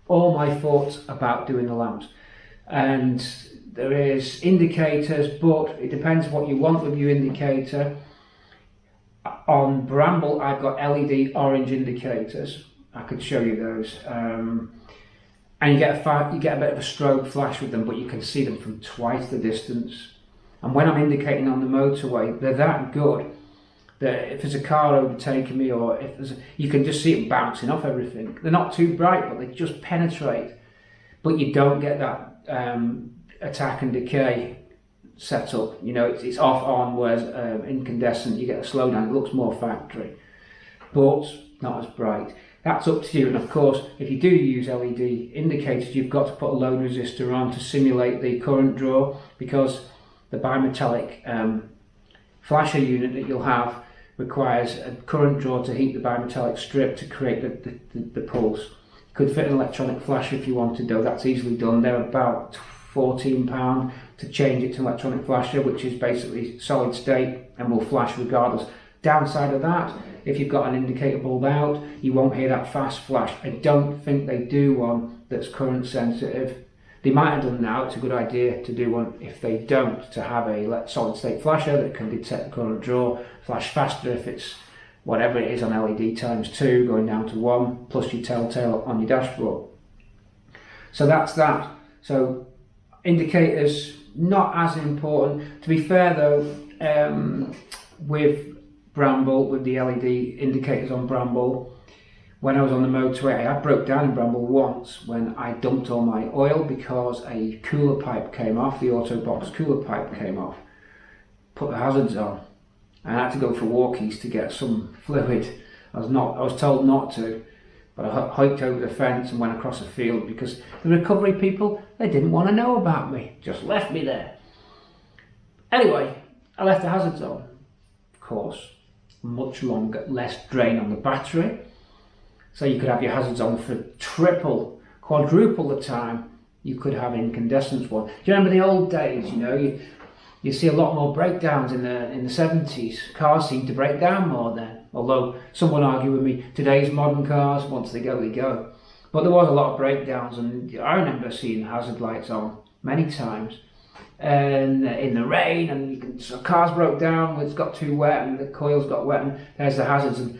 all my thoughts about doing the lamps. And there is indicators, but it depends what you want with your indicator. On Bramble, I've got LED orange indicators. I could show you those. And you get a bit of a strobe flash with them, but you can see them from twice the distance. And when I'm indicating on the motorway, they're that good that if there's a car overtaking me, or you can just see them bouncing off everything. They're not too bright, but they just penetrate. But you don't get that attack and decay setup. You know, it's off on, whereas incandescent, you get a slowdown. It looks more factory, but not as bright. That's up to you. And of course, if you do use LED indicators, you've got to put a load resistor on to simulate the current draw, because the bimetallic flasher unit that you'll have requires a current draw to heat the bimetallic strip to create the pulse. You could fit an electronic flasher if you wanted, though. That's easily done. They're about £14 to change it to an electronic flasher, which is basically solid state and will flash regardless. Downside of that, if you've got an indicator bulb out, you won't hear that fast flash. I don't think they do one that's current sensitive. They might have done now. It's a good idea to do one. If they don't, to have a solid state flasher that can detect the current draw, flash faster if it's whatever it is on LED ×2 going down to 1, plus your telltale on your dashboard. So that's that. So indicators, not as important. To be fair though, with Bramble, with the LED indicators on Bramble, when I was on the motorway, I broke down in Bramble once when I dumped all my oil because a cooler pipe came off, the auto box cooler pipe came off. Put the hazards on. I had to go for walkies to get some fluid. I was told not to, but I hiked over the fence and went across a field because the recovery people, they didn't want to know about me, just left me there. Anyway, I left the hazards on. Of course, much longer, less drain on the battery. So you could have your hazards on for triple, quadruple the time you could have incandescent one. Do you remember the old days? You know, you see a lot more breakdowns in the 70s. Cars seem to break down more then. Although some would argue with me, today's modern cars, once they go, they go. But there was a lot of breakdowns, and I remember seeing hazard lights on many times. And in the rain, and so cars broke down, it's got too wet, and the coils got wet, and there's the hazards. And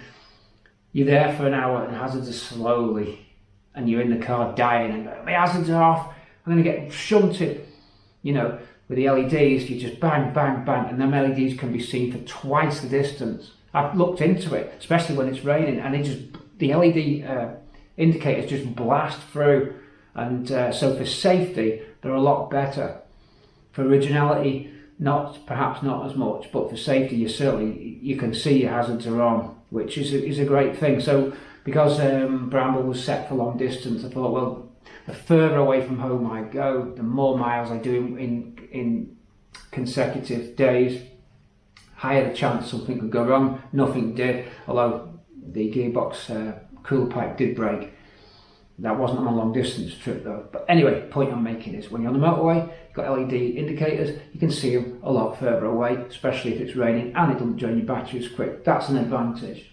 you're there for an hour and hazards are slowly, and you're in the car dying, and my hazards are off, I'm going to get shunted. You know, with the LEDs, you just bang, bang, bang, and them LEDs can be seen for twice the distance. I've looked into it, especially when it's raining, and the LED indicators just blast through, and so for safety, they're a lot better. For originality, perhaps not as much, but for safety, you can see your hazards are on, which is a great thing. So because Bramble was set for long distance, I thought, well, the further away from home I go, the more miles I do in consecutive days, higher the chance something could go wrong. Nothing did, although the gearbox cooler pipe did break. That wasn't on a long distance trip though. But anyway, the point I'm making is when you're on the motorway, you've got LED indicators, you can see them a lot further away, especially if it's raining, and it doesn't drain your battery as quick. That's an advantage.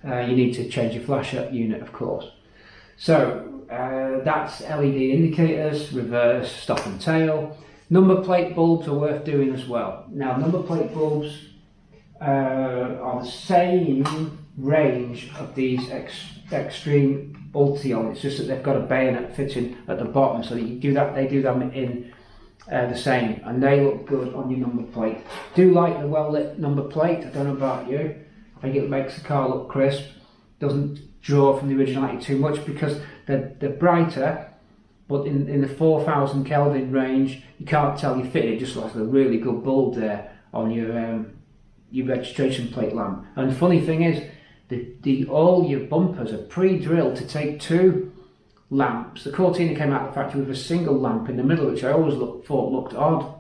You need to change your flasher unit, of course. So that's LED indicators, reverse, stop and tail. Number plate bulbs are worth doing as well. Now, number plate bulbs are the same range of these extreme Ultion. It's just that they've got a bayonet fitting at the bottom, so that you do that. They do them in the same, and they look good on your number plate. Do like the well lit number plate. I don't know about you. I think it makes the car look crisp. Doesn't draw from the originality too much because they're brighter, but in the 4000 Kelvin range, you can't tell you fitted. It just looks like a really good bulb there on your registration plate lamp. And the funny thing is, all your bumpers are pre-drilled to take 2 lamps. The Cortina came out of the factory with a single lamp in the middle, which I always thought looked odd.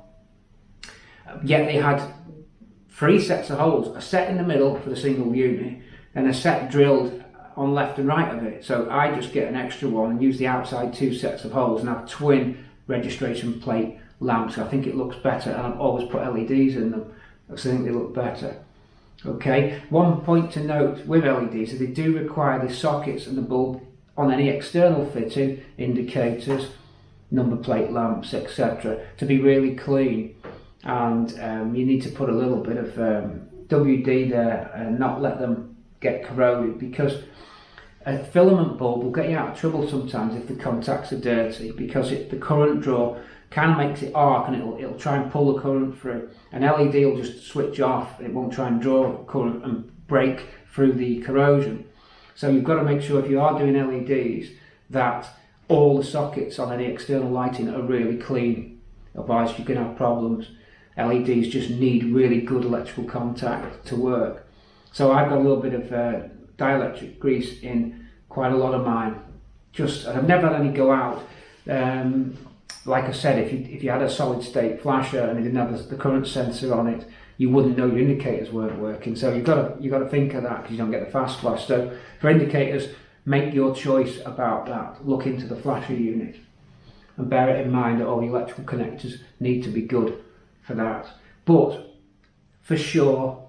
Yet they had 3 sets of holes, a set in the middle for the single unit, and a set drilled on left and right of it. So I just get an extra one and use the outside 2 sets of holes and have twin registration plate lamps. I think it looks better, and I've always put LEDs in them because I think they look better. Okay, one point to note with LEDs is they do require the sockets and the bulb on any external fitting, indicators, number plate lamps, etc., to be really clean, and you need to put a little bit of WD there and not let them get corroded, because a filament bulb will get you out of trouble sometimes if the contacts are dirty, because the current draw kind of makes it arc and it'll try and pull the current through. An LED will just switch off, it won't try and draw current and break through the corrosion. So you've got to make sure if you are doing LEDs that all the sockets on any external lighting are really clean, otherwise you can have problems. LEDs just need really good electrical contact to work. So I've got a little bit of dielectric grease in quite a lot of mine. I've never had any go out. Like I said, if you had a solid state flasher and it didn't have the current sensor on it, you wouldn't know your indicators weren't working. So you've got to think of that, because you don't get the fast flash. So for indicators, make your choice about that. Look into the flasher unit and bear it in mind that all the electrical connectors need to be good for that. But for sure,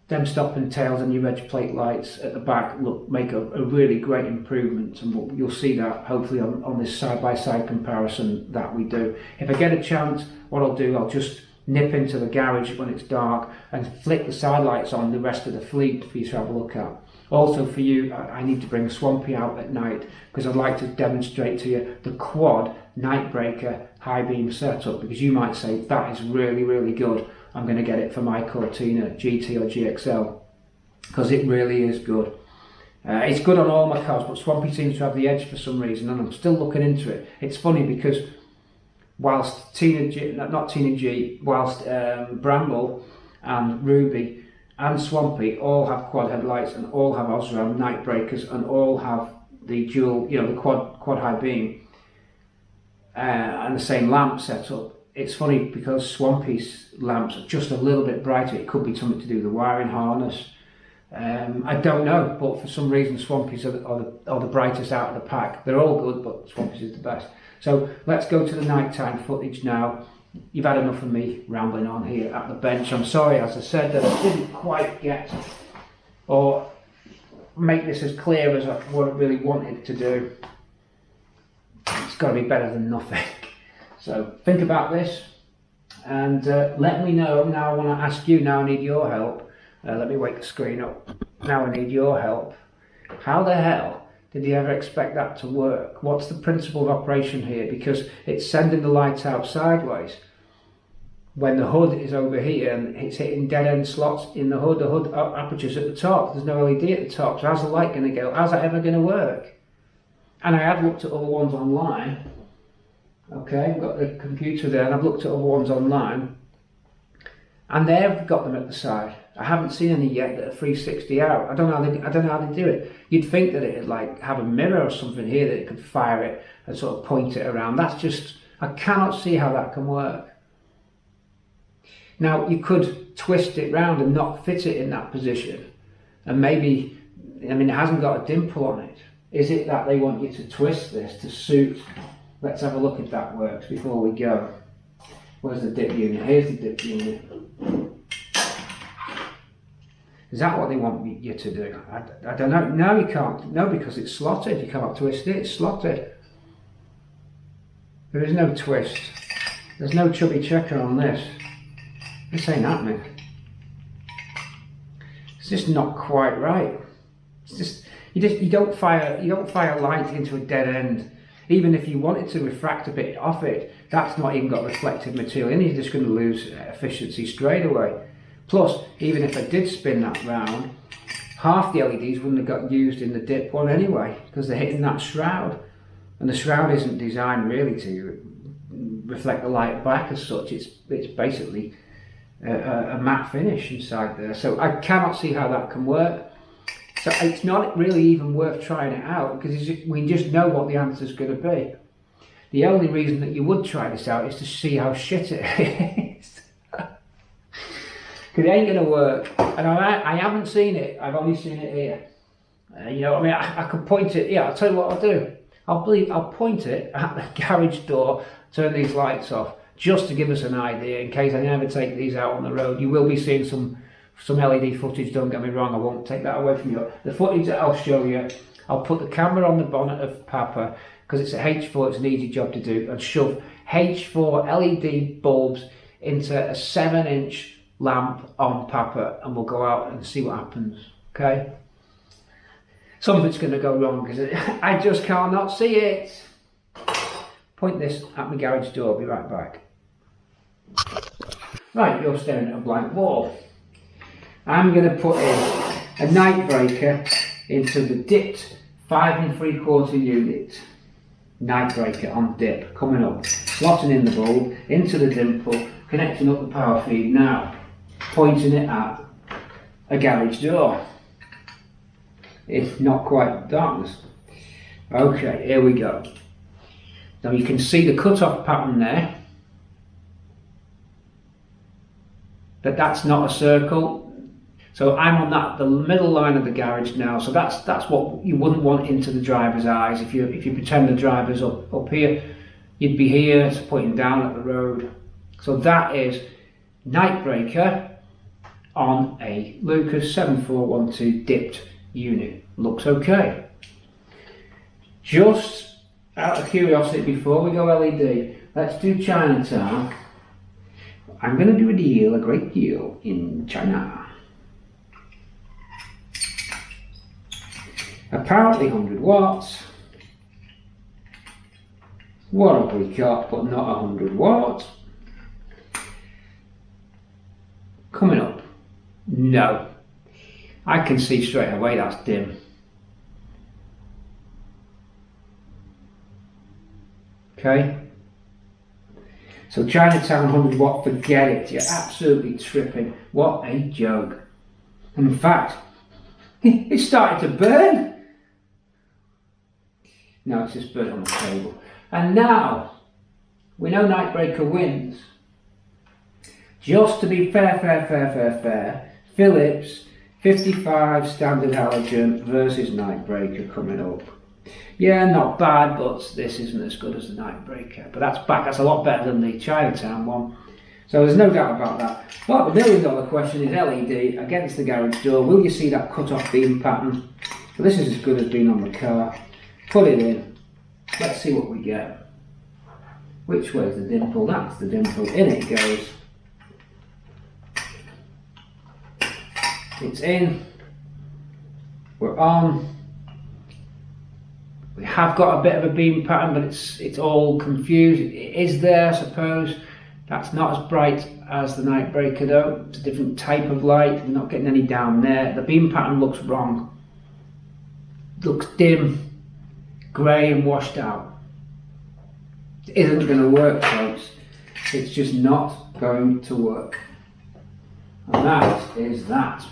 them stopping tails and your reg plate lights at the back make a really great improvement, and you'll see that hopefully on this side-by-side comparison that we do. If I get a chance, what I'll do, I'll just nip into the garage when it's dark and flick the side lights on the rest of the fleet for you to have a look at. Also for you, I need to bring Swampy out at night, because I'd like to demonstrate to you the quad night breaker high beam setup, because you might say that is really, really good. I'm going to get it for my Cortina GT or GXL, because it really is good. It's good on all my cars, but Swampy seems to have the edge for some reason, and I'm still looking into it. It's funny because whilst whilst Bramble and Ruby and Swampy all have quad headlights and all have Osram night breakers and all have the dual, the quad high beam and the same lamp setup. It's funny because Swampy's lamps are just a little bit brighter. It could be something to do with the wiring harness. I don't know, but for some reason Swampy's are the brightest out of the pack. They're all good, but Swampy's is the best. So let's go to the nighttime footage now. You've had enough of me rambling on here at the bench. I'm sorry, as I said, that I didn't quite get or make this as clear as what I really wanted to do. It's got to be better than nothing. So think about this and let me know. Now I want to ask you, now I need your help. Let me wake the screen up. Now I need your help. How the hell did you ever expect that to work? What's the principle of operation here? Because it's sending the light out sideways when the hood is over here and it's hitting dead end slots in the hood aperture's at the top. There's no LED at the top, so how's the light going to go? How's that ever going to work? And I have looked at other ones online. Okay, I've got the computer there and I've looked at other ones online and they've got them at the side. I haven't seen any yet that are 360 out. I don't know how they do it. You'd think that it'd like have a mirror or something here that it could fire it and sort of point it around. That's just, I cannot see how that can work. Now you could twist it round and not fit it in that position, and maybe, I mean, it hasn't got a dimple on it. Is it that they want you to twist this to suit? Let's have a look if that works before we go. Where's the dip unit? Here's the dip unit. Is that what they want you to do? I don't know. No, you can't. No, because it's slotted. You can't twist it. It's slotted. There is no twist. There's no chubby checker on this. This ain't happening. It's just not quite right. It's just you don't fire light into a dead end. Even if you wanted to refract a bit off it, that's not even got reflective material in, you're just going to lose efficiency straight away. Plus, even if I did spin that round, half the LEDs wouldn't have got used in the dip one anyway, because they're hitting that shroud. And the shroud isn't designed really to reflect the light back as such, it's basically a matte finish inside there. So I cannot see how that can work. So it's not really even worth trying it out, because we just know what the answer is going to be. The only reason that you would try this out is to see how shit it is. Because it ain't going to work. And I haven't seen it, I've only seen it here. You know, I mean, I could point it, yeah, I'll tell you what I'll do. I'll point it at the garage door, turn these lights off, just to give us an idea, in case I never take these out on the road. You will be seeing some LED footage, don't get me wrong, I won't take that away from you. The footage that I'll show you, I'll put the camera on the bonnet of Papa, because it's a H4, it's an easy job to do, and shove H4 LED bulbs into a 7-inch lamp on Papa, and we'll go out and see what happens, okay? Something's going to go wrong, because I just cannot see it. Point this at my garage door, I'll be right back. Right, you're staring at a blank wall. I'm going to put in a night breaker into the dipped 5 3/4 unit. Night breaker on dip, coming up, slotting in the bulb, into the dimple, connecting up the power feed now, pointing it at a garage door. It's not quite darkness. Okay, here we go. Now you can see the cut-off pattern there, but that's not a circle. So I'm on the middle line of the garage now. So that's what you wouldn't want into the driver's eyes. If you pretend the driver's up here, you'd be here, it's pointing down at the road. So that is night breaker on a Lucas 7412 dipped unit. Looks okay. Just out of curiosity, before we go LED, let's do Chinatown. I'm going to do a great deal in China. Apparently 100 watts. What have we got but not 100 watts? Coming up. No. I can see straight away that's dim. Okay. So Chinatown 100 watt, forget it. You're absolutely tripping. What a joke. In fact, it started to burn. No, it's just burnt on the table. And now, we know night breaker wins. Just to be fair, Philips 55 standard halogen versus night breaker coming up. Yeah, not bad, but this isn't as good as the night breaker. But that's a lot better than the Chinatown one. So there's no doubt about that. But the $1 million question is LED against the garage door. Will you see that cut-off beam pattern? So this is as good as being on the car. Put it in. Let's see what we get. Which way is the dimple? That's the dimple. In it goes. It's in. We're on. We have got a bit of a beam pattern, but it's all confused. It is there, I suppose. That's not as bright as the night breaker though. It's a different type of light. We're not getting any down there. The beam pattern looks wrong. Looks dim, grey and washed out. It isn't going to work, folks. It's just not going to work. And that is that.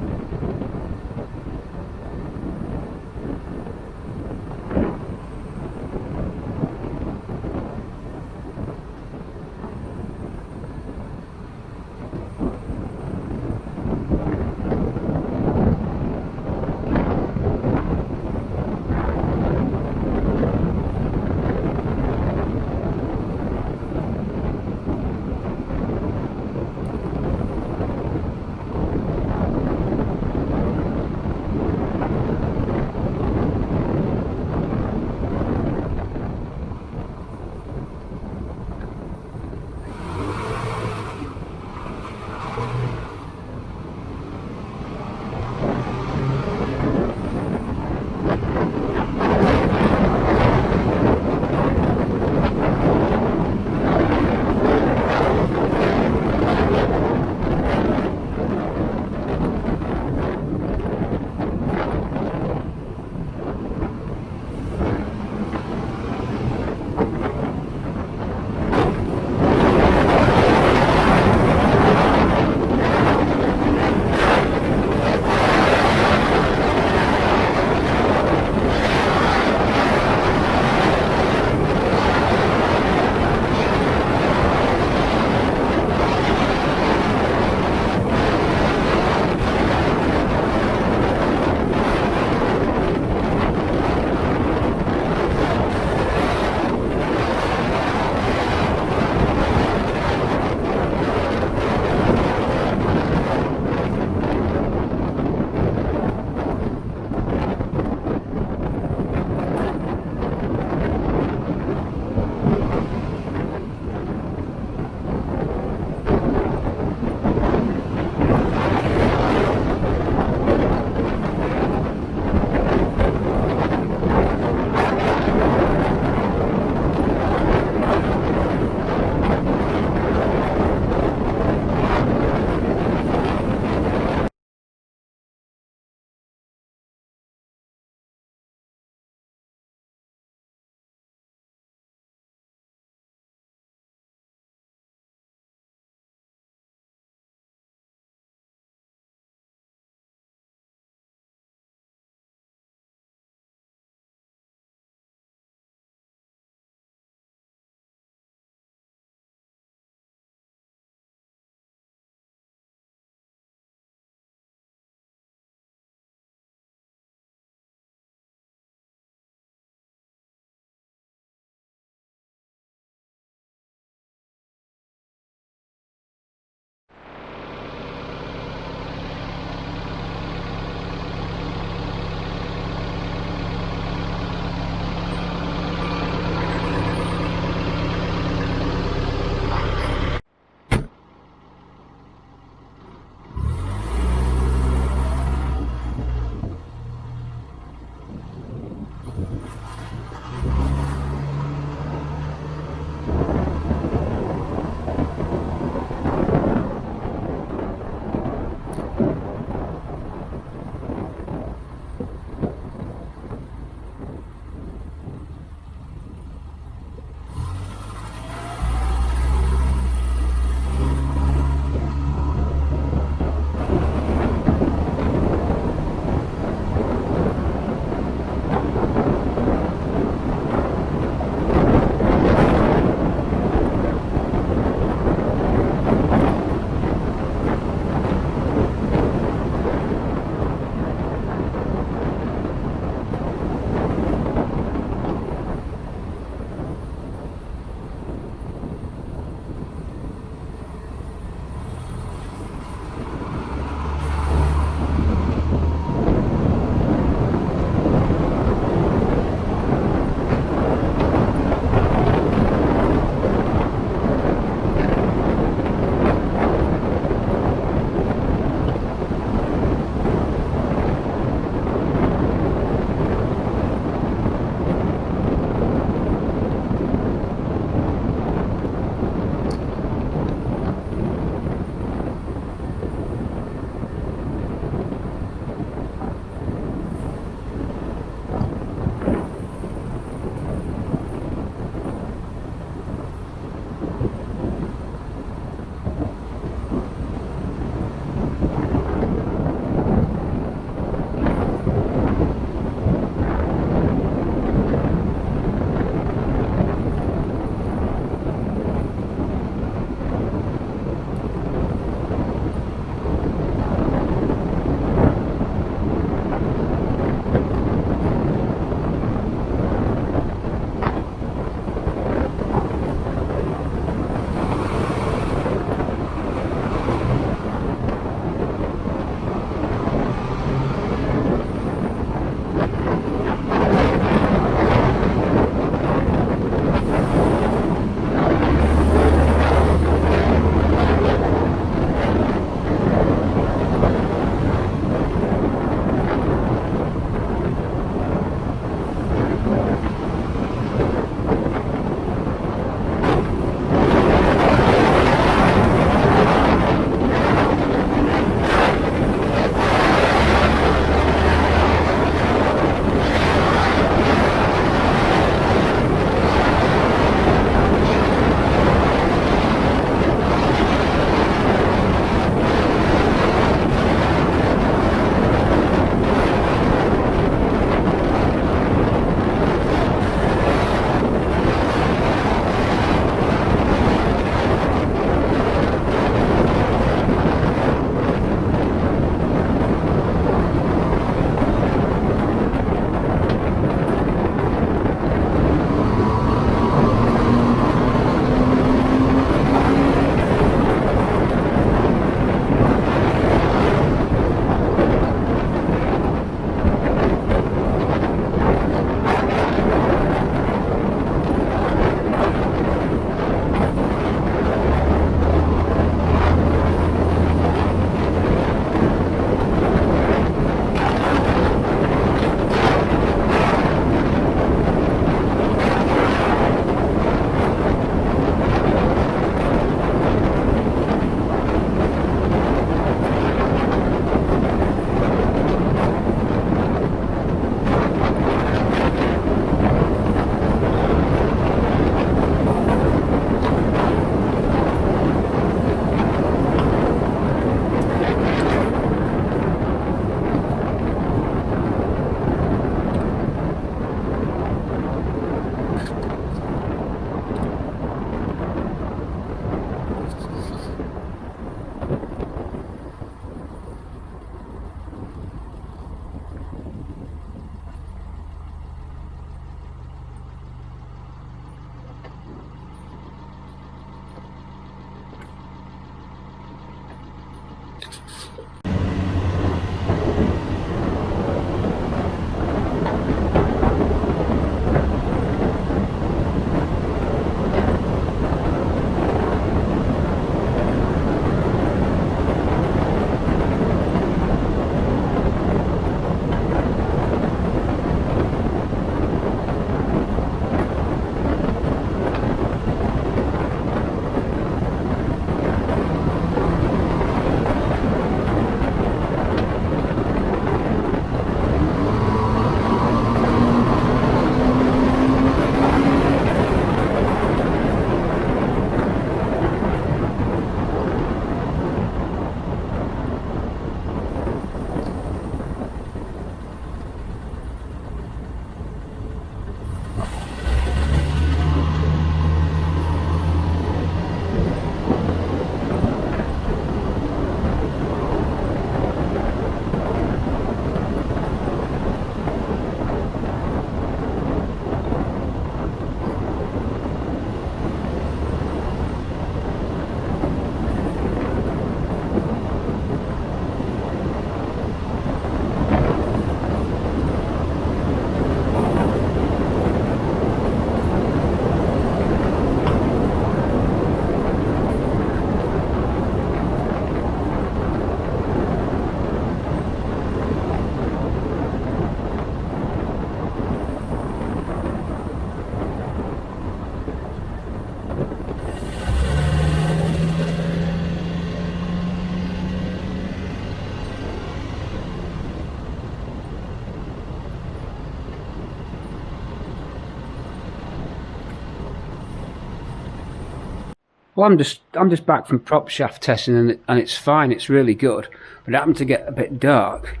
Well, I'm just back from prop shaft testing, and it's fine. It's really good, but it happened to get a bit dark,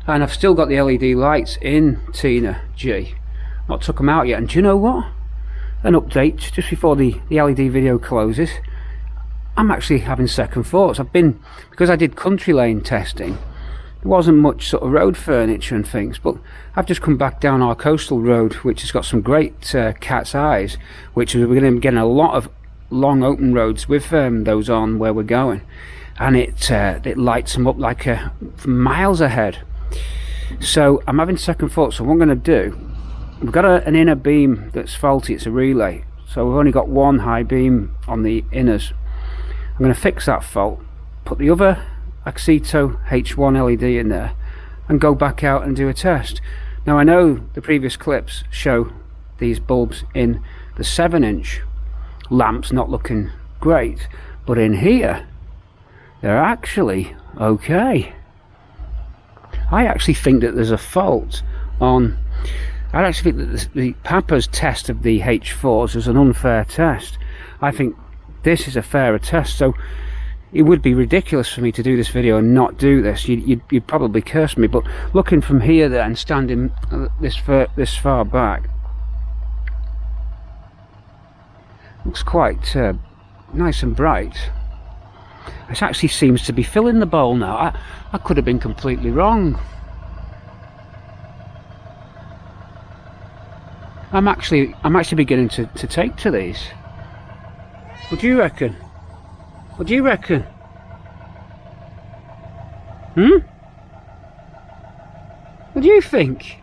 and I've still got the LED lights in Tina G. Not took them out yet. And do you know what? An update just before the LED video closes. I'm actually having second thoughts. Because I did country lane testing, there wasn't much sort of road furniture and things, but I've just come back down our coastal road, which has got some great cat's eyes, which we're going to be getting a lot of long open roads with those on where we're going, and it lights them up like miles ahead. So I'm having second thoughts. So what I'm going to do, we've got an inner beam that's faulty. It's a relay, so we've only got one high beam on the inners. I'm going to fix that fault, put the other AUXITO H1 LED in there, and go back out and do a test. Now I know the previous clips show these bulbs in the 7-inch lamps not looking great, but in here they're actually okay. I actually think that there's a fault on. I actually think that the Papa's test of the H4s is an unfair test. I think this is a fairer test, so it would be ridiculous for me to do this video and not do this. You'd probably curse me, but looking from here there and standing this far back, looks quite nice and bright. It actually seems to be filling the bowl now. I could have been completely wrong. I'm actually beginning to take to these. What do you reckon? What do you reckon? What do you think?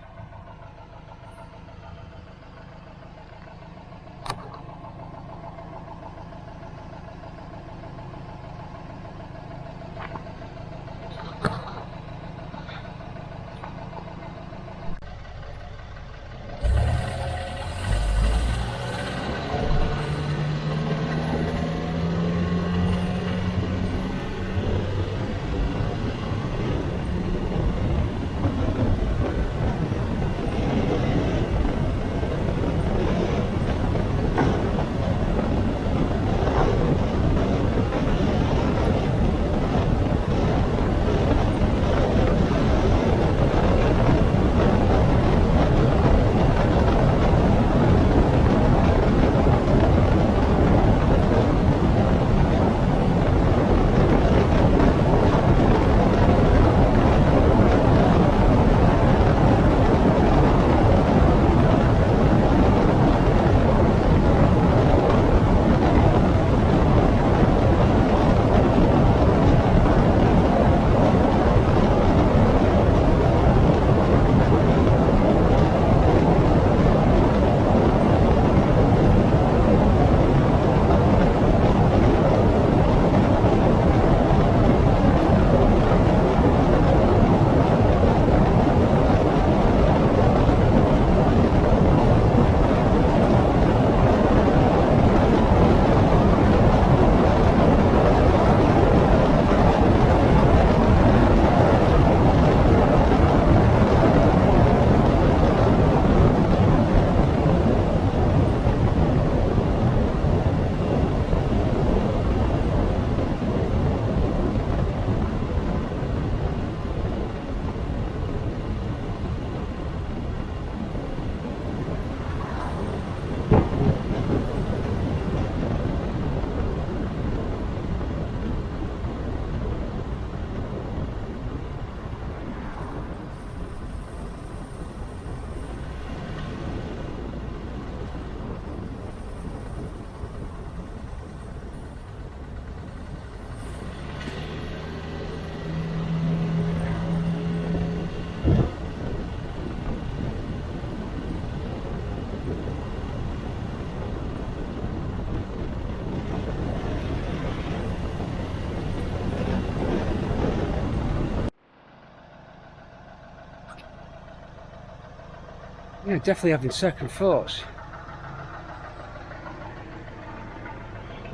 Yeah, definitely having second thoughts.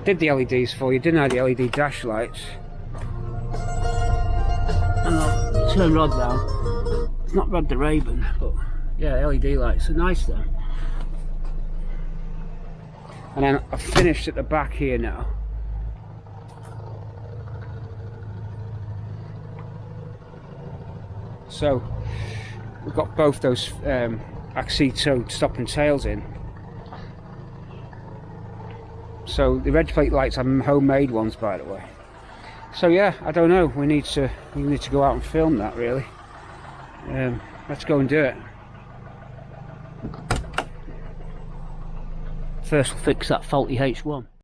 Did the LEDs for you, didn't I? The LED dash lights. And I'll turn Rod down. It's not Rod the Raven, but yeah, LED lights are nice though. And then I've finished at the back here now. So we've got both those AUXITO stop and tails in. So the red plate lights are homemade ones, by the way. So yeah, I don't know. We need to go out and film that, really. Let's go and do it. First we'll fix that faulty H1.